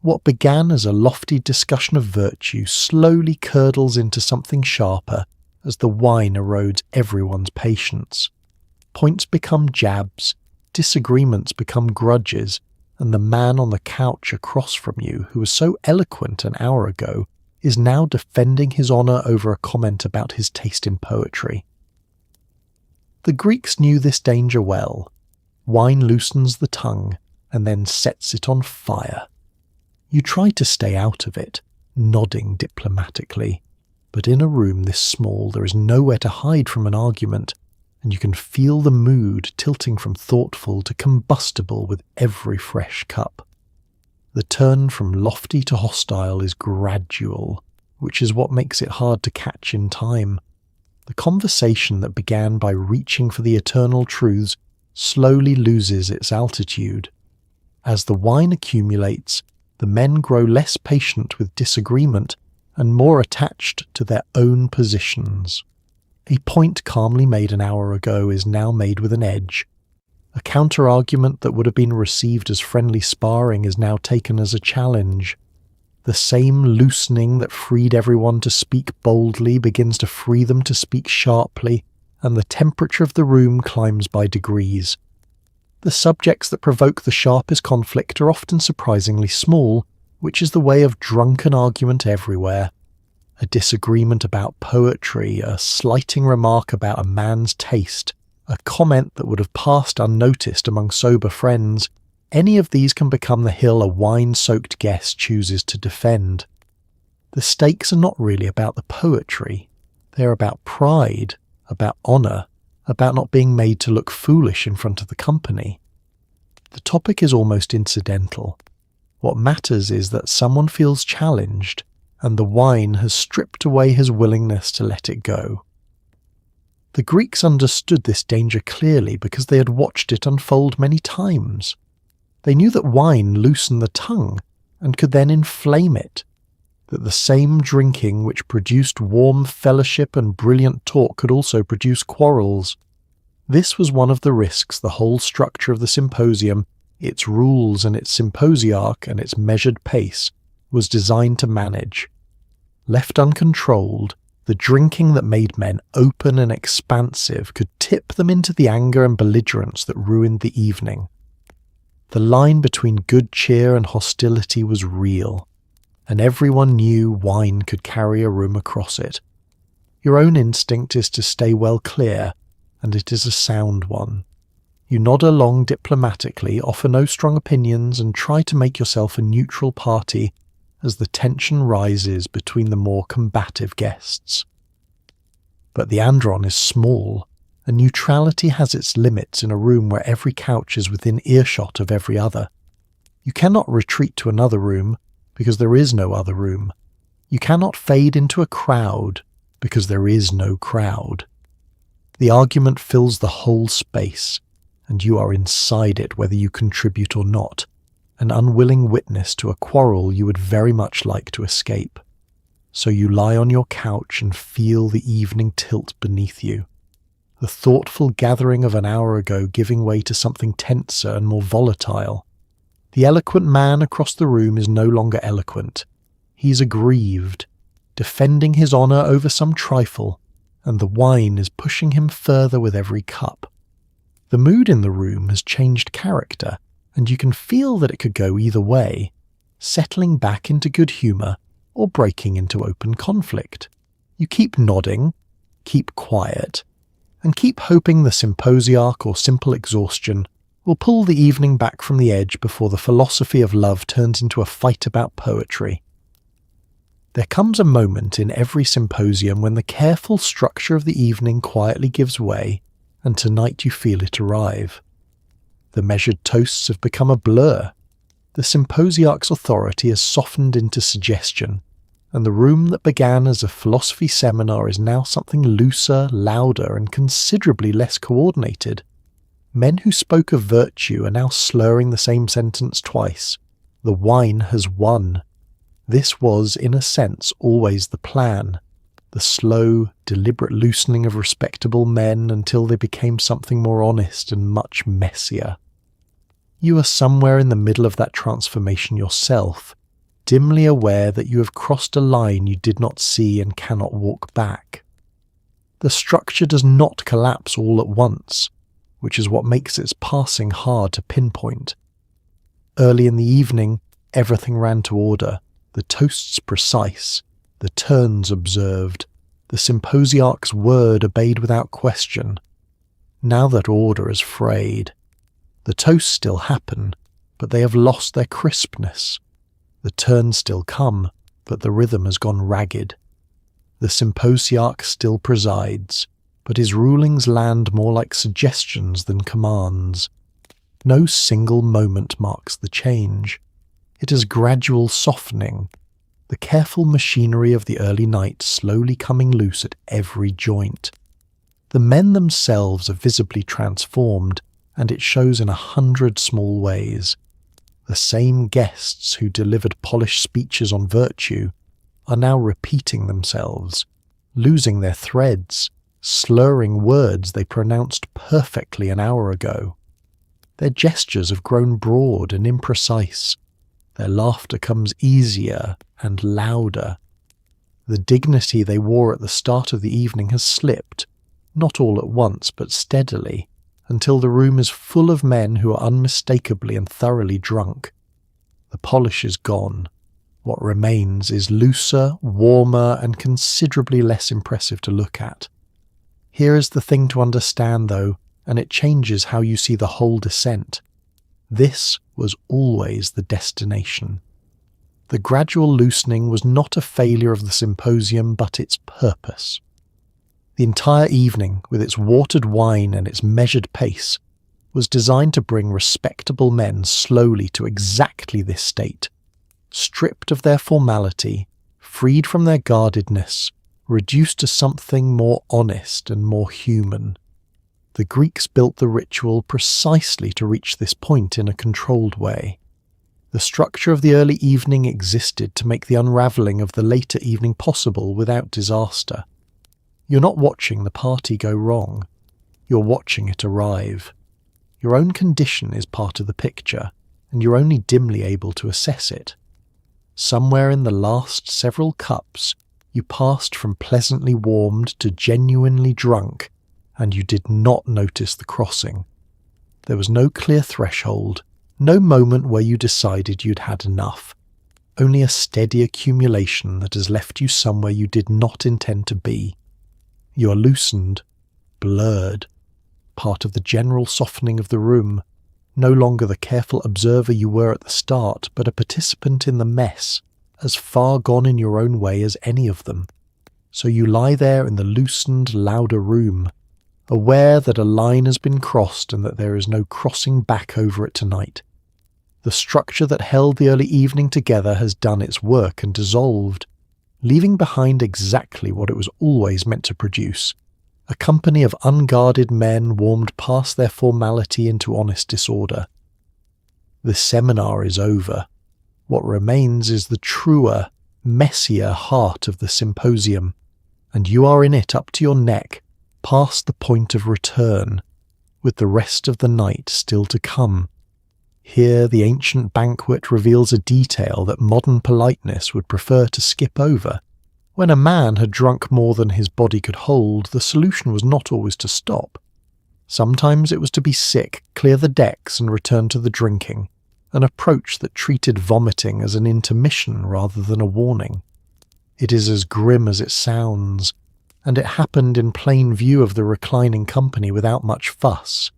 What began as a lofty discussion of virtue slowly curdles into something sharper as the wine erodes everyone's patience. Points become jabs, disagreements become grudges, and the man on the couch across from you, who was so eloquent an hour ago, is now defending his honour over a comment about his taste in poetry. The Greeks knew this danger well. Wine loosens the tongue and then sets it on fire. You try to stay out of it, nodding diplomatically, but in a room this small there is nowhere to hide from an argument, and you can feel the mood tilting from thoughtful to combustible with every fresh cup. The turn from lofty to hostile is gradual, which is what makes it hard to catch in time. The conversation that began by reaching for the eternal truths slowly loses its altitude. As the wine accumulates, the men grow less patient with disagreement and more attached to their own positions. A point calmly made an hour ago is now made with an edge. A counter-argument that would have been received as friendly sparring is now taken as a challenge. The same loosening that freed everyone to speak boldly begins to free them to speak sharply, and the temperature of the room climbs by degrees. The subjects that provoke the sharpest conflict are often surprisingly small, which is the way of drunken argument everywhere. A disagreement about poetry, a slighting remark about a man's taste, a comment that would have passed unnoticed among sober friends, any of these can become the hill a wine-soaked guest chooses to defend. The stakes are not really about the poetry. They are about pride, about honour, about not being made to look foolish in front of the company. The topic is almost incidental. What matters is that someone feels challenged, and the wine has stripped away his willingness to let it go. The Greeks understood this danger clearly because they had watched it unfold many times. They knew that wine loosened the tongue and could then inflame it, that the same drinking which produced warm fellowship and brilliant talk could also produce quarrels. This was one of the risks the whole structure of the symposium, its rules and its symposiarch and its measured pace, was designed to manage. Left uncontrolled, the drinking that made men open and expansive could tip them into the anger and belligerence that ruined the evening. The line between good cheer and hostility was real, and everyone knew wine could carry a room across it. Your own instinct is to stay well clear, and it is a sound one. You nod along diplomatically, offer no strong opinions, and try to make yourself a neutral party as the tension rises between the more combative guests. But the andron is small, and neutrality has its limits in a room where every couch is within earshot of every other. You cannot retreat to another room, because there is no other room. You cannot fade into a crowd, because there is no crowd. The argument fills the whole space, and you are inside it whether you contribute or not, an unwilling witness to a quarrel you would very much like to escape. So you lie on your couch and feel the evening tilt beneath you. The thoughtful gathering of an hour ago giving way to something tenser and more volatile. The eloquent man across the room is no longer eloquent. He is aggrieved, defending his honour over some trifle, and the wine is pushing him further with every cup. The mood in the room has changed character, and you can feel that it could go either way, settling back into good humour or breaking into open conflict. You keep nodding, keep quiet, and keep hoping the symposiarch or simple exhaustion will pull the evening back from the edge before the philosophy of love turns into a fight about poetry. There comes a moment in every symposium when the careful structure of the evening quietly gives way, and tonight you feel it arrive. The measured toasts have become a blur. The symposiarch's authority has softened into suggestion, and the room that began as a philosophy seminar is now something looser, louder, and considerably less coordinated. Men who spoke of virtue are now slurring the same sentence twice. The wine has won. This was, in a sense, always the plan. The slow, deliberate loosening of respectable men until they became something more honest and much messier. You are somewhere in the middle of that transformation yourself, dimly aware that you have crossed a line you did not see and cannot walk back. The structure does not collapse all at once, which is what makes its passing hard to pinpoint. Early in the evening, everything ran to order, the toasts precise, the turns observed, the symposiarch's word obeyed without question. Now that order is frayed. The toasts still happen, but they have lost their crispness. The turns still come, but the rhythm has gone ragged. The symposiarch still presides, but his rulings land more like suggestions than commands. No single moment marks the change. It is gradual softening, the careful machinery of the early night slowly coming loose at every joint. The men themselves are visibly transformed, and it shows in 100 small ways. The same guests who delivered polished speeches on virtue are now repeating themselves, losing their threads, slurring words they pronounced perfectly an hour ago. Their gestures have grown broad and imprecise. Their laughter comes easier and louder. The dignity they wore at the start of the evening has slipped, not all at once but steadily, until the room is full of men who are unmistakably and thoroughly drunk. The polish is gone. What remains is looser, warmer, and considerably less impressive to look at. Here is the thing to understand, though, and it changes how you see the whole descent. This was always the destination. The gradual loosening was not a failure of the symposium, but its purpose. The entire evening, with its watered wine and its measured pace, was designed to bring respectable men slowly to exactly this state, stripped of their formality, freed from their guardedness, reduced to something more honest and more human. The Greeks built the ritual precisely to reach this point in a controlled way. The structure of the early evening existed to make the unravelling of the later evening possible without disaster. You're not watching the party go wrong. You're watching it arrive. Your own condition is part of the picture, and you're only dimly able to assess it. Somewhere in the last several cups, you passed from pleasantly warmed to genuinely drunk, and you did not notice the crossing. There was no clear threshold, no moment where you decided you'd had enough, only a steady accumulation that has left you somewhere you did not intend to be. You are loosened, blurred, part of the general softening of the room, no longer the careful observer you were at the start, but a participant in the mess, as far gone in your own way as any of them. So you lie there in the loosened, louder room, aware that a line has been crossed and that there is no crossing back over it tonight. The structure that held the early evening together has done its work and dissolved, leaving behind exactly what it was always meant to produce, a company of unguarded men warmed past their formality into honest disorder. The seminar is over. What remains is the truer, messier heart of the symposium, and you are in it up to your neck, past the point of return, with the rest of the night still to come. Here the ancient banquet reveals a detail that modern politeness would prefer to skip over. When a man had drunk more than his body could hold, the solution was not always to stop. Sometimes it was to be sick, clear the decks and return to the drinking, an approach that treated vomiting as an intermission rather than a warning. It is as grim as it sounds, and it happened in plain view of the reclining company without much fuss.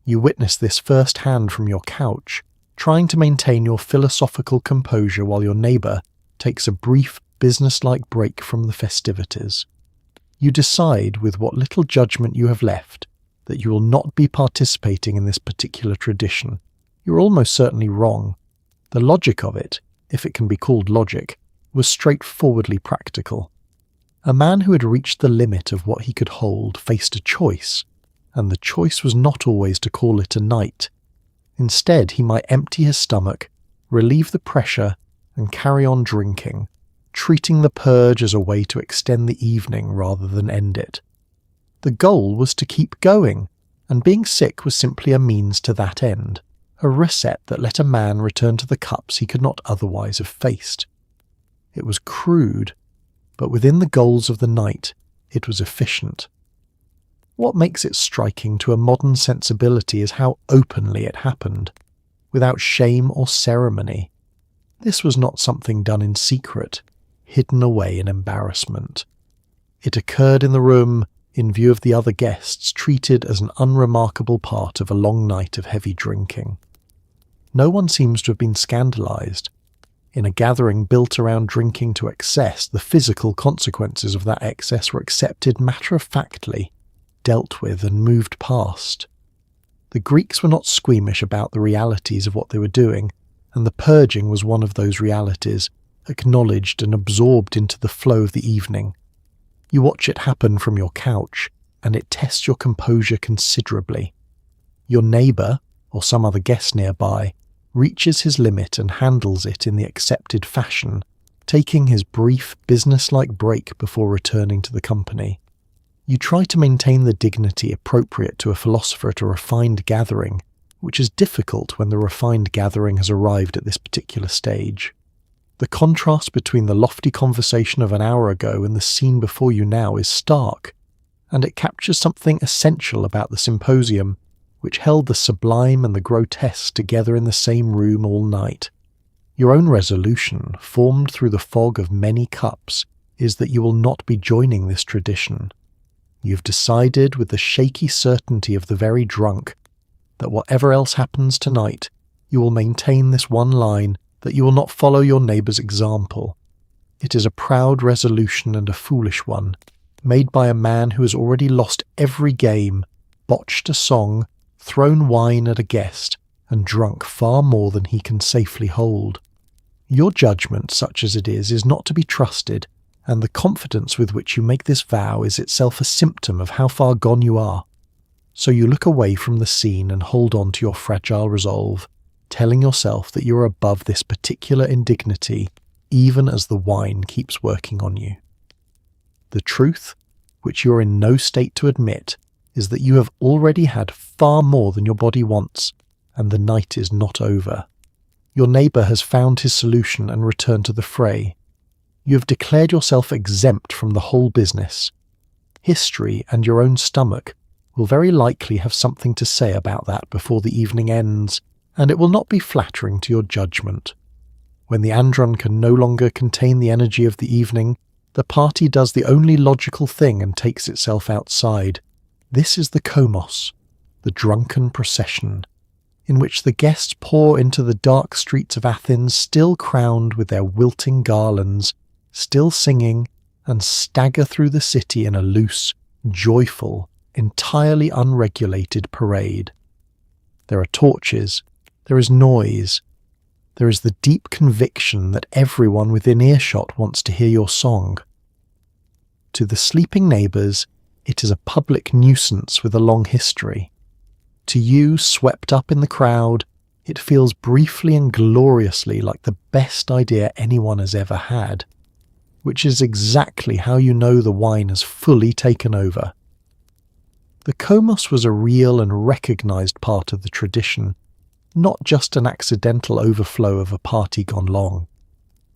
You witness this firsthand from your couch, trying to maintain your philosophical composure while your neighbour takes a brief, business-like break from the festivities. You decide, with what little judgment you have left, that you will not be participating in this particular tradition. You're almost certainly wrong. The logic of it, if it can be called logic, was straightforwardly practical. A man who had reached the limit of what he could hold faced a choice, and the choice was not always to call it a night. Instead, he might empty his stomach, relieve the pressure, and carry on drinking, treating the purge as a way to extend the evening rather than end it. The goal was to keep going, and being sick was simply a means to that end, a reset that let a man return to the cups he could not otherwise have faced. It was crude, but within the goals of the night, it was efficient. What makes it striking to a modern sensibility is how openly it happened, without shame or ceremony. This was not something done in secret, hidden away in embarrassment. It occurred in the room, in view of the other guests, treated as an unremarkable part of a long night of heavy drinking. No one seems to have been scandalized. In a gathering built around drinking to excess, the physical consequences of that excess were accepted matter-of-factly, dealt with and moved past. The Greeks were not squeamish about the realities of what they were doing, and the purging was one of those realities, acknowledged and absorbed into the flow of the evening. You watch it happen from your couch, and it tests your composure considerably. Your neighbour, or some other guest nearby, reaches his limit and handles it in the accepted fashion, taking his brief, business-like break before returning to the company. You try to maintain the dignity appropriate to a philosopher at a refined gathering, which is difficult when the refined gathering has arrived at this particular stage. The contrast between the lofty conversation of an hour ago and the scene before you now is stark, and it captures something essential about the symposium, which held the sublime and the grotesque together in the same room all night. Your own resolution, formed through the fog of many cups, is that you will not be joining this tradition. You've decided with the shaky certainty of the very drunk that whatever else happens tonight, you will maintain this one line, that you will not follow your neighbour's example. It is a proud resolution and a foolish one, made by a man who has already lost every game, botched a song, thrown wine at a guest, and drunk far more than he can safely hold. Your judgment, such as it is not to be trusted, and the confidence with which you make this vow is itself a symptom of how far gone you are. So you look away from the scene and hold on to your fragile resolve, telling yourself that you are above this particular indignity, even as the wine keeps working on you. The truth, which you are in no state to admit, is that you have already had far more than your body wants, and the night is not over. Your neighbour has found his solution and returned to the fray. You have declared yourself exempt from the whole business. History and your own stomach will very likely have something to say about that before the evening ends, and it will not be flattering to your judgment. When the andron can no longer contain the energy of the evening, the party does the only logical thing and takes itself outside. This is the komos, the drunken procession, in which the guests pour into the dark streets of Athens, still crowned with their wilting garlands, still singing, and stagger through the city in a loose, joyful, entirely unregulated parade. There are torches, there is noise, there is the deep conviction that everyone within earshot wants to hear your song. To the sleeping neighbours, it is a public nuisance with a long history. To you, swept up in the crowd, it feels briefly and gloriously like the best idea anyone has ever had, which is exactly how you know the wine has fully taken over. The komos was a real and recognised part of the tradition, not just an accidental overflow of a party gone long.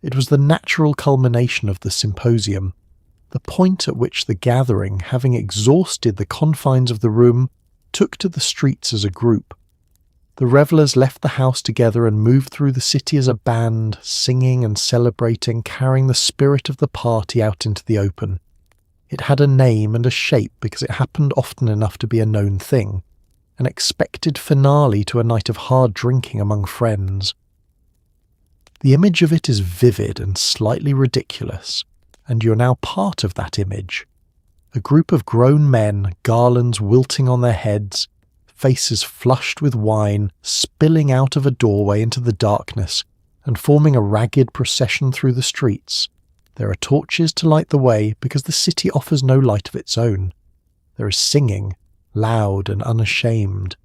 It was the natural culmination of the symposium, the point at which the gathering, having exhausted the confines of the room, took to the streets as a group. The revellers left the house together and moved through the city as a band, singing and celebrating, carrying the spirit of the party out into the open. It had a name and a shape because it happened often enough to be a known thing, an expected finale to a night of hard drinking among friends. The image of it is vivid and slightly ridiculous, and you're now part of that image. A group of grown men, garlands wilting on their heads, faces flushed with wine, spilling out of a doorway into the darkness, and forming a ragged procession through the streets. There are torches to light the way because the city offers no light of its own. There is singing, loud and unashamed.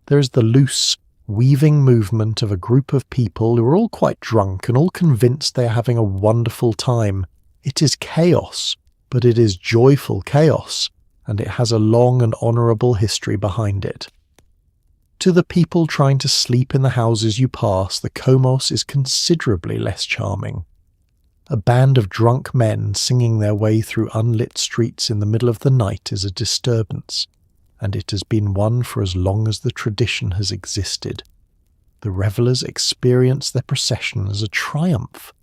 There is the loose, weaving movement of a group of people who are all quite drunk and all convinced they are having a wonderful time. It is chaos, but it is joyful chaos, and it has a long and honourable history behind it. To the people trying to sleep in the houses you pass, the Komos is considerably less charming. A band of drunk men singing their way through unlit streets in the middle of the night is a disturbance, and it has been one for as long as the tradition has existed. The revellers experience their procession as a triumph.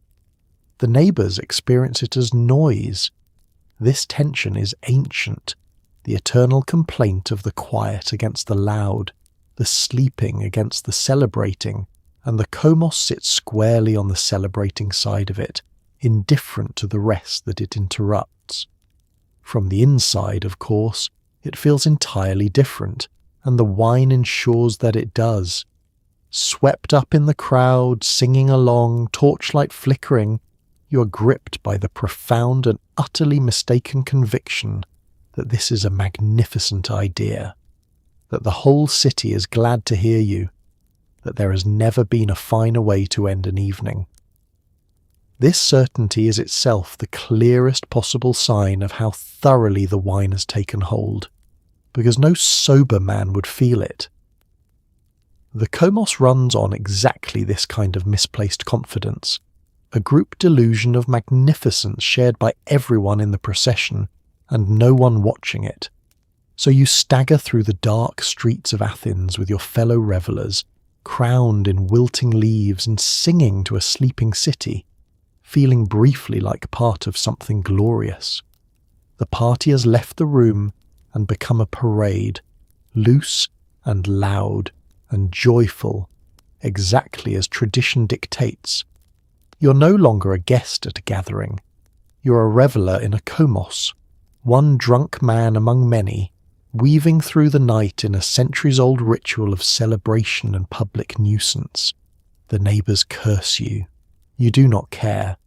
The neighbours experience it as noise. This tension is ancient, the eternal complaint of the quiet against the loud, the sleeping against the celebrating, and the Komos sits squarely on the celebrating side of it, indifferent to the rest that it interrupts. From the inside, of course, it feels entirely different, and the wine ensures that it does. Swept up in the crowd, singing along, torchlight flickering, you are gripped by the profound and utterly mistaken conviction that this is a magnificent idea, that the whole city is glad to hear you, that there has never been a finer way to end an evening. This certainty is itself the clearest possible sign of how thoroughly the wine has taken hold, because no sober man would feel it. The Komos runs on exactly this kind of misplaced confidence, a group delusion of magnificence shared by everyone in the procession and no one watching it. So you stagger through the dark streets of Athens with your fellow revellers, crowned in wilting leaves and singing to a sleeping city, feeling briefly like part of something glorious. The party has left the room and become a parade, loose and loud and joyful, exactly as tradition dictates. You're no longer a guest at a gathering. You're a reveller in a Komos, one drunk man among many, weaving through the night in a centuries-old ritual of celebration and public nuisance. The neighbours curse you. You do not care.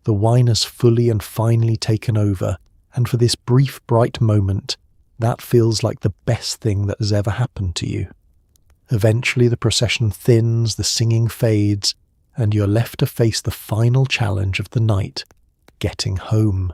The wine has fully and finally taken over, and for this brief, bright moment, that feels like the best thing that has ever happened to you. Eventually the procession thins, the singing fades, and you're left to face the final challenge of the night, getting home.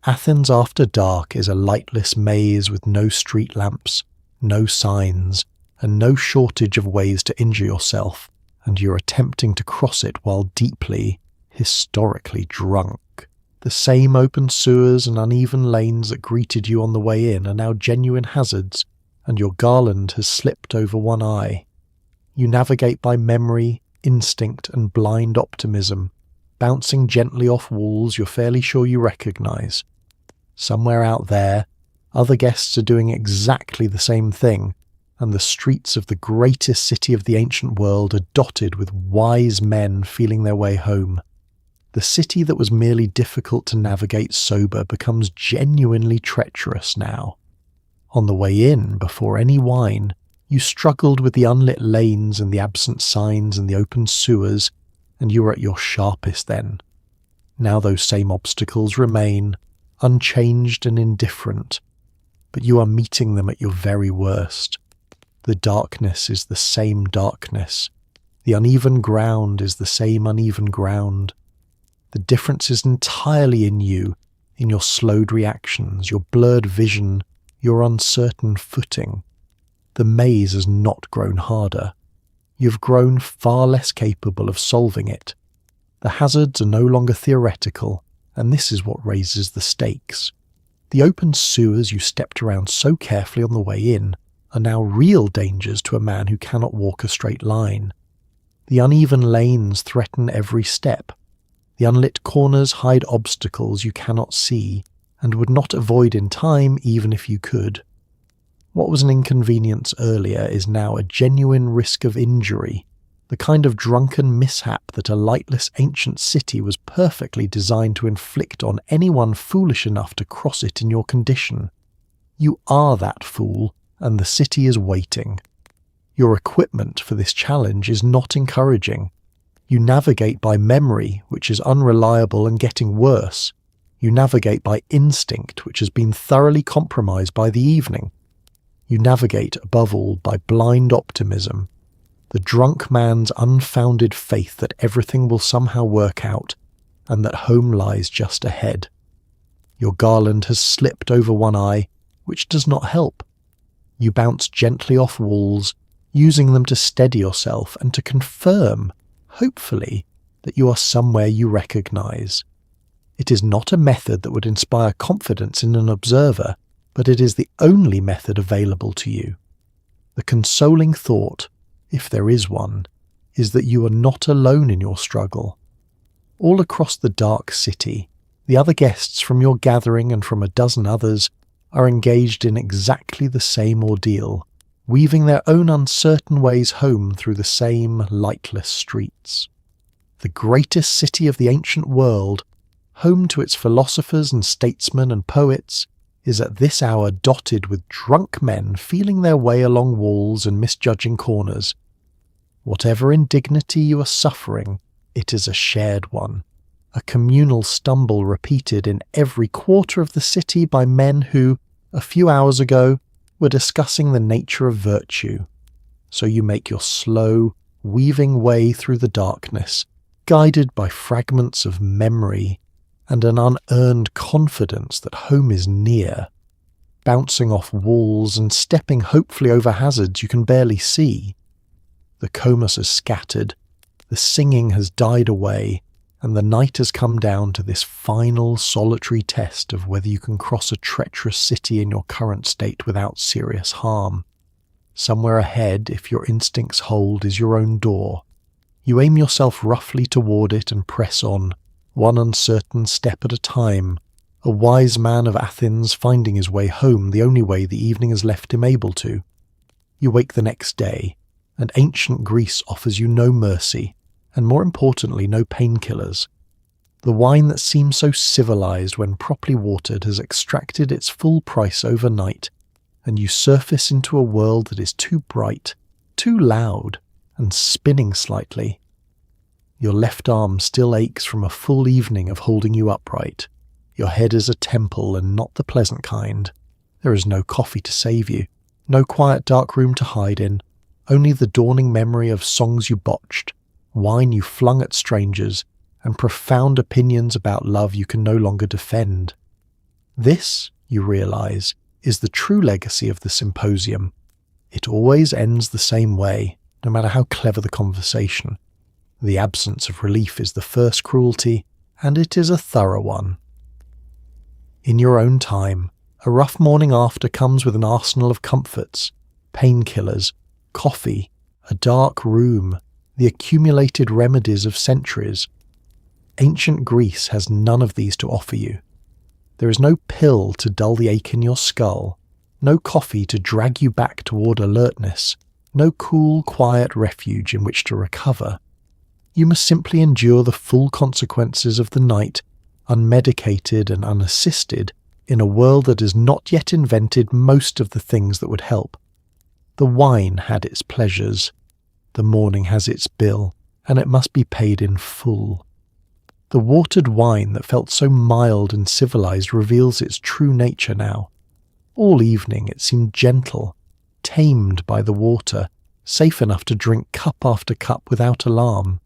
Athens after dark is a lightless maze with no street lamps, no signs, and no shortage of ways to injure yourself, and you're attempting to cross it while deeply, historically drunk. The same open sewers and uneven lanes that greeted you on the way in are now genuine hazards, and your garland has slipped over one eye. You navigate by memory, instinct, and blind optimism, bouncing gently off walls you're fairly sure you recognise. Somewhere out there, other guests are doing exactly the same thing, and the streets of the greatest city of the ancient world are dotted with wise men feeling their way home. The city that was merely difficult to navigate sober becomes genuinely treacherous now. On the way in, before any wine, you struggled with the unlit lanes and the absent signs and the open sewers, and you were at your sharpest then. Now those same obstacles remain, unchanged and indifferent, but you are meeting them at your very worst. The darkness is the same darkness. The uneven ground is the same uneven ground. The difference is entirely in you, in your slowed reactions, your blurred vision, your uncertain footing. The maze has not grown harder. You've grown far less capable of solving it. The hazards are no longer theoretical, and this is what raises the stakes. The open sewers you stepped around so carefully on the way in are now real dangers to a man who cannot walk a straight line. The uneven lanes threaten every step. The unlit corners hide obstacles you cannot see and would not avoid in time even if you could. What was an inconvenience earlier is now a genuine risk of injury, the kind of drunken mishap that a lightless ancient city was perfectly designed to inflict on anyone foolish enough to cross it in your condition. You are that fool, and the city is waiting. Your equipment for this challenge is not encouraging. You navigate by memory, which is unreliable and getting worse. You navigate by instinct, which has been thoroughly compromised by the evening. You navigate, above all, by blind optimism, the drunk man's unfounded faith that everything will somehow work out and that home lies just ahead. Your garland has slipped over one eye, which does not help. You bounce gently off walls, using them to steady yourself and to confirm, hopefully, that you are somewhere you recognize. It is not a method that would inspire confidence in an observer, but it is the only method available to you. The consoling thought, if there is one, is that you are not alone in your struggle. All across the dark city, the other guests from your gathering and from a dozen others are engaged in exactly the same ordeal, weaving their own uncertain ways home through the same lightless streets. The greatest city of the ancient world, home to its philosophers and statesmen and poets, is at this hour dotted with drunk men feeling their way along walls and misjudging corners. Whatever indignity you are suffering, it is a shared one, a communal stumble repeated in every quarter of the city by men who, a few hours ago, were discussing the nature of virtue. So you make your slow, weaving way through the darkness, guided by fragments of memory and an unearned confidence that home is near, bouncing off walls and stepping hopefully over hazards you can barely see. The comus has scattered, the singing has died away, and the night has come down to this final solitary test of whether you can cross a treacherous city in your current state without serious harm. Somewhere ahead, if your instincts hold, is your own door. You aim yourself roughly toward it and press on, one uncertain step at a time, a wise man of Athens finding his way home the only way the evening has left him able to. You wake the next day, and ancient Greece offers you no mercy, and more importantly, no painkillers. The wine that seems so civilized when properly watered has extracted its full price overnight, and you surface into a world that is too bright, too loud, and spinning slightly. Your left arm still aches from a full evening of holding you upright. Your head is a temple and not the pleasant kind. There is no coffee to save you, no quiet dark room to hide in, only the dawning memory of songs you botched, wine you flung at strangers, and profound opinions about love you can no longer defend. This, you realize, is the true legacy of the symposium. It always ends the same way, no matter how clever the conversation. The absence of relief is the first cruelty, and it is a thorough one. In your own time, a rough morning after comes with an arsenal of comforts, painkillers, coffee, a dark room, the accumulated remedies of centuries. Ancient Greece has none of these to offer you. There is no pill to dull the ache in your skull, no coffee to drag you back toward alertness, no cool, quiet refuge in which to recover. You must simply endure the full consequences of the night, unmedicated and unassisted, in a world that has not yet invented most of the things that would help. The wine had its pleasures. The morning has its bill, and it must be paid in full. The watered wine that felt so mild and civilized reveals its true nature now. All evening it seemed gentle, tamed by the water, safe enough to drink cup after cup without alarm.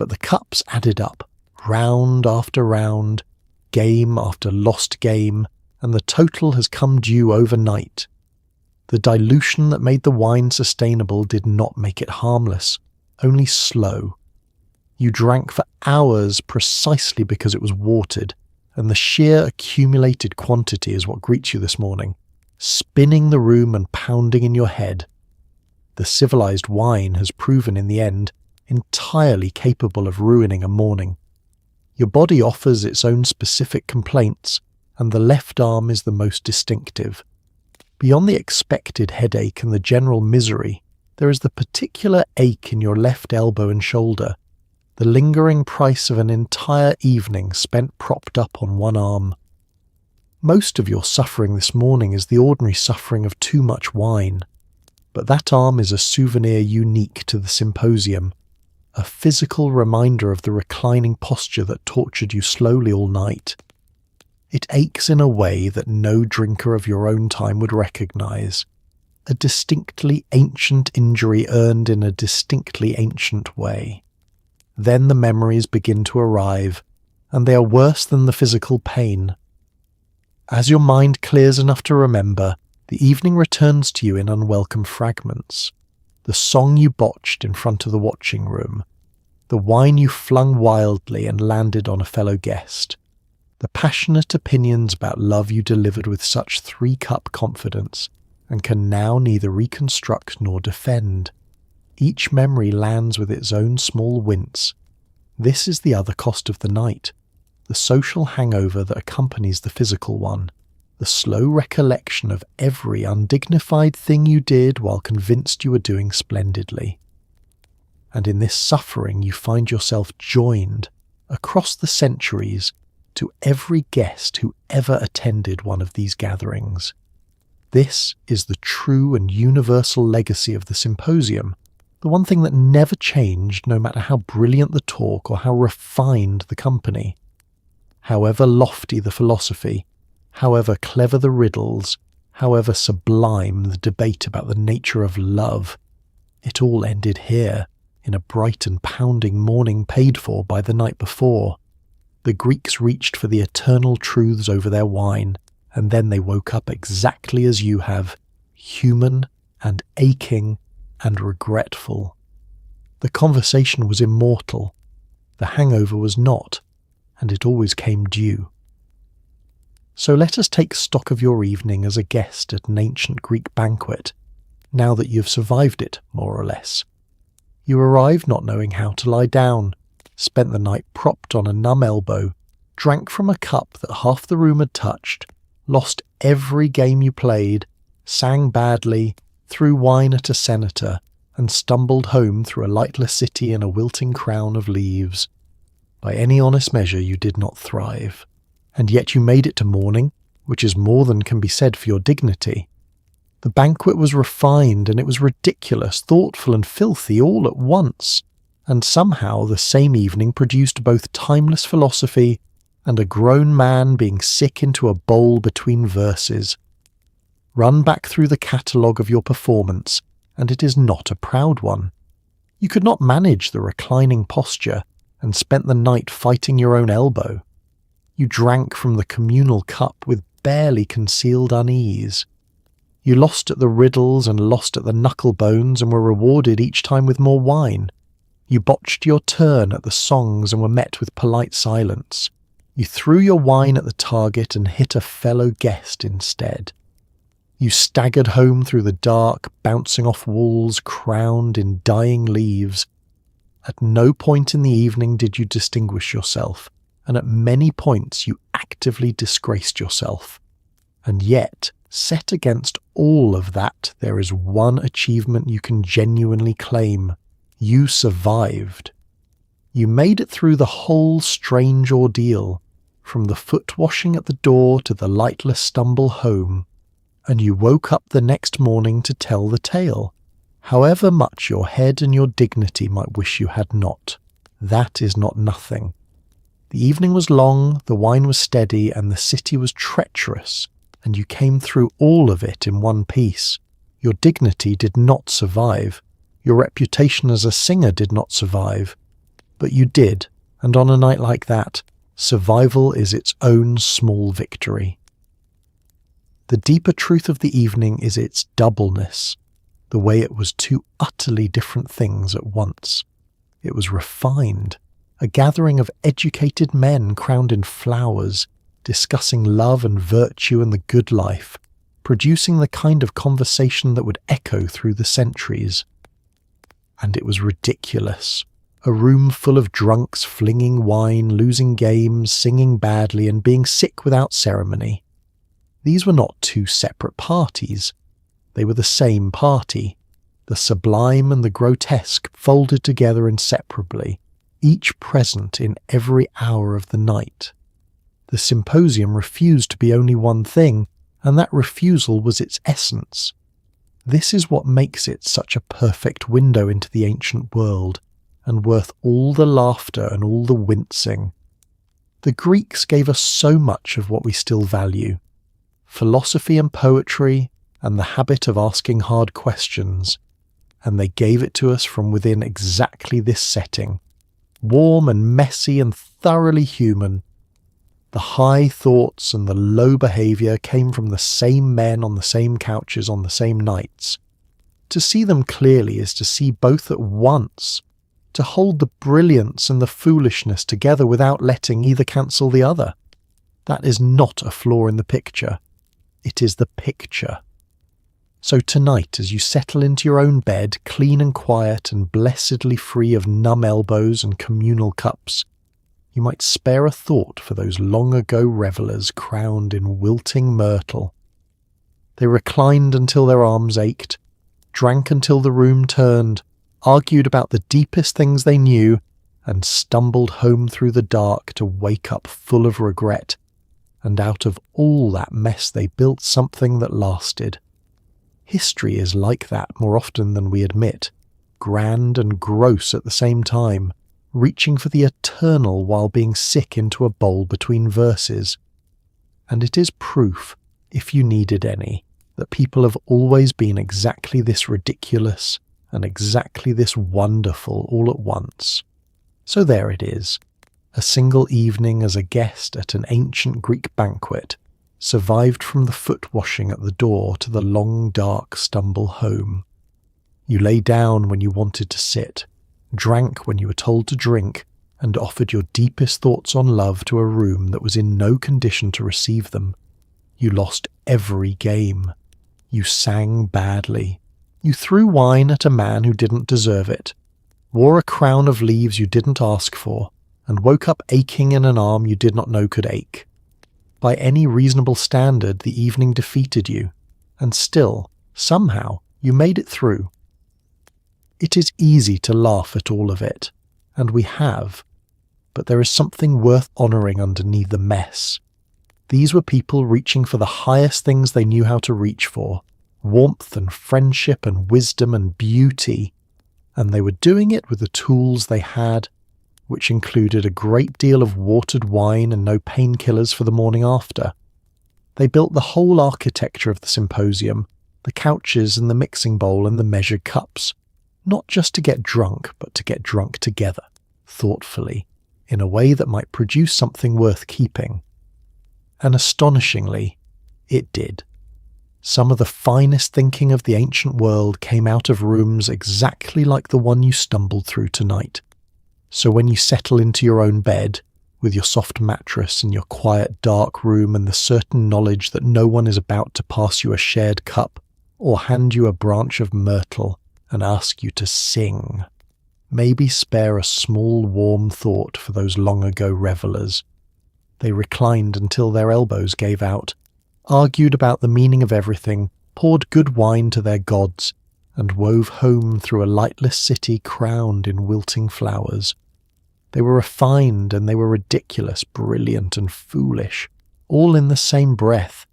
But the cups added up, round after round, game after lost game, and the total has come due overnight. The dilution that made the wine sustainable did not make it harmless, only slow. You drank for hours precisely because it was watered, and the sheer accumulated quantity is what greets you this morning, spinning the room and pounding in your head. The civilized wine has proven in the end entirely capable of ruining a morning. Your body offers its own specific complaints, and the left arm is the most distinctive. Beyond the expected headache and the general misery, there is the particular ache in your left elbow and shoulder, the lingering price of an entire evening spent propped up on one arm. Most of your suffering this morning is the ordinary suffering of too much wine, but that arm is a souvenir unique to the symposium. a physical reminder of the reclining posture that tortured you slowly all night. It aches in a way that no drinker of your own time would recognize, a distinctly ancient injury earned in a distinctly ancient way. Then the memories begin to arrive, and they are worse than the physical pain. As your mind clears enough to remember, the evening returns to you in unwelcome fragments. The song you botched in front of the watching room, the wine you flung wildly and landed on a fellow guest, the passionate opinions about love you delivered with such three-cup confidence and can now neither reconstruct nor defend. Each memory lands with its own small wince. This is the other cost of the night, the social hangover that accompanies the physical one, the slow recollection of every undignified thing you did while convinced you were doing splendidly. And in this suffering you find yourself joined, across the centuries, to every guest who ever attended one of these gatherings. This is the true and universal legacy of the symposium, the one thing that never changed no matter how brilliant the talk or how refined the company. However lofty the philosophy, however clever the riddles, however sublime the debate about the nature of love, it all ended here, in a bright and pounding morning paid for by the night before. The Greeks reached for the eternal truths over their wine, and then they woke up exactly as you have, human and aching and regretful. The conversation was immortal, the hangover was not, and it always came due. So let us take stock of your evening as a guest at an ancient Greek banquet, now that you have survived it, more or less. You arrived not knowing how to lie down, spent the night propped on a numb elbow, drank from a cup that half the room had touched, lost every game you played, sang badly, threw wine at a senator, and stumbled home through a lightless city in a wilting crown of leaves. By any honest measure you did not thrive, and yet you made it to morning, which is more than can be said for your dignity. The banquet was refined, and it was ridiculous, thoughtful and filthy all at once, and somehow the same evening produced both timeless philosophy and a grown man being sick into a bowl between verses. Run back through the catalogue of your performance, and it is not a proud one. You could not manage the reclining posture, and spent the night fighting your own elbow. You drank from the communal cup with barely concealed unease. You lost at the riddles and lost at the knuckle bones and were rewarded each time with more wine. You botched your turn at the songs and were met with polite silence. You threw your wine at the target and hit a fellow guest instead. You staggered home through the dark, bouncing off walls crowned in dying leaves. At no point in the evening did you distinguish yourself, and at many points you actively disgraced yourself. And yet, set against all of that, there is one achievement you can genuinely claim. You survived. You made it through the whole strange ordeal, from the foot washing at the door to the lightless stumble home, and you woke up the next morning to tell the tale, however much your head and your dignity might wish you had not. That is not nothing. The evening was long, the wine was steady, and the city was treacherous, and you came through all of it in one piece. Your dignity did not survive. Your reputation as a singer did not survive. But you did, and on a night like that, survival is its own small victory. The deeper truth of the evening is its doubleness, the way it was two utterly different things at once. It was refined, a gathering of educated men crowned in flowers, discussing love and virtue and the good life, producing the kind of conversation that would echo through the centuries. And it was ridiculous, a room full of drunks flinging wine, losing games, singing badly, and being sick without ceremony. These were not two separate parties. They were the same party, the sublime and the grotesque folded together inseparably, each present in every hour of the night. The symposium refused to be only one thing, and that refusal was its essence. This is what makes it such a perfect window into the ancient world, and worth all the laughter and all the wincing. The Greeks gave us so much of what we still value: philosophy and poetry and the habit of asking hard questions, and they gave it to us from within exactly this setting, warm and messy and thoroughly human. The high thoughts and the low behaviour came from the same men on the same couches on the same nights. To see them clearly is to see both at once, to hold the brilliance and the foolishness together without letting either cancel the other. That is not a flaw in the picture. It is the picture. So tonight, as you settle into your own bed, clean and quiet and blessedly free of numb elbows and communal cups, you might spare a thought for those long-ago revellers crowned in wilting myrtle. They reclined until their arms ached, drank until the room turned, argued about the deepest things they knew, and stumbled home through the dark to wake up full of regret. And out of all that mess they built something that lasted. History is like that more often than we admit, grand and gross at the same time, reaching for the eternal while being sick into a bowl between verses. And it is proof, if you needed any, that people have always been exactly this ridiculous and exactly this wonderful all at once. So there it is, a single evening as a guest at an ancient Greek banquet, survived from the foot washing at the door to the long dark stumble home. You lay down when you wanted to sit, drank when you were told to drink, and offered your deepest thoughts on love to a room that was in no condition to receive them. You lost every game. You sang badly. You threw wine at a man who didn't deserve it, wore a crown of leaves you didn't ask for, and woke up aching in an arm you did not know could ache. By any reasonable standard, the evening defeated you, and still, somehow, you made it through. It is easy to laugh at all of it, and we have, but there is something worth honouring underneath the mess. These were people reaching for the highest things they knew how to reach for, warmth and friendship and wisdom and beauty, and they were doing it with the tools they had, which included a great deal of watered wine and no painkillers for the morning after. They built the whole architecture of the symposium, the couches and the mixing bowl and the measured cups, not just to get drunk, but to get drunk together, thoughtfully, in a way that might produce something worth keeping. And astonishingly, it did. Some of the finest thinking of the ancient world came out of rooms exactly like the one you stumbled through tonight. So when you settle into your own bed, with your soft mattress and your quiet dark room and the certain knowledge that no one is about to pass you a shared cup or hand you a branch of myrtle and ask you to sing, maybe spare a small warm thought for those long-ago revellers. They reclined until their elbows gave out, argued about the meaning of everything, poured good wine to their gods, and wove home through a lightless city crowned in wilting flowers. They were refined and they were ridiculous, brilliant and foolish, all in the same breath,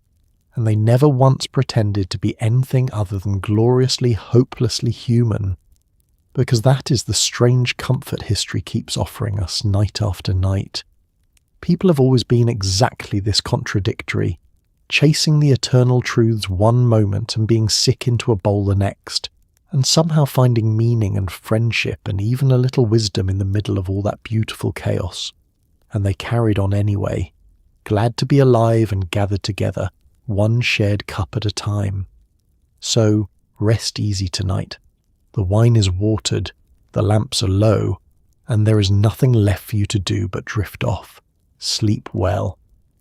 and they never once pretended to be anything other than gloriously, hopelessly human, because that is the strange comfort history keeps offering us night after night. People have always been exactly this contradictory, chasing the eternal truths one moment and being sick into a bowl the next, and somehow finding meaning and friendship and even a little wisdom in the middle of all that beautiful chaos. And they carried on anyway, glad to be alive and gathered together, one shared cup at a time. So, rest easy tonight. The wine is watered, the lamps are low, and there is nothing left for you to do but drift off. Sleep well.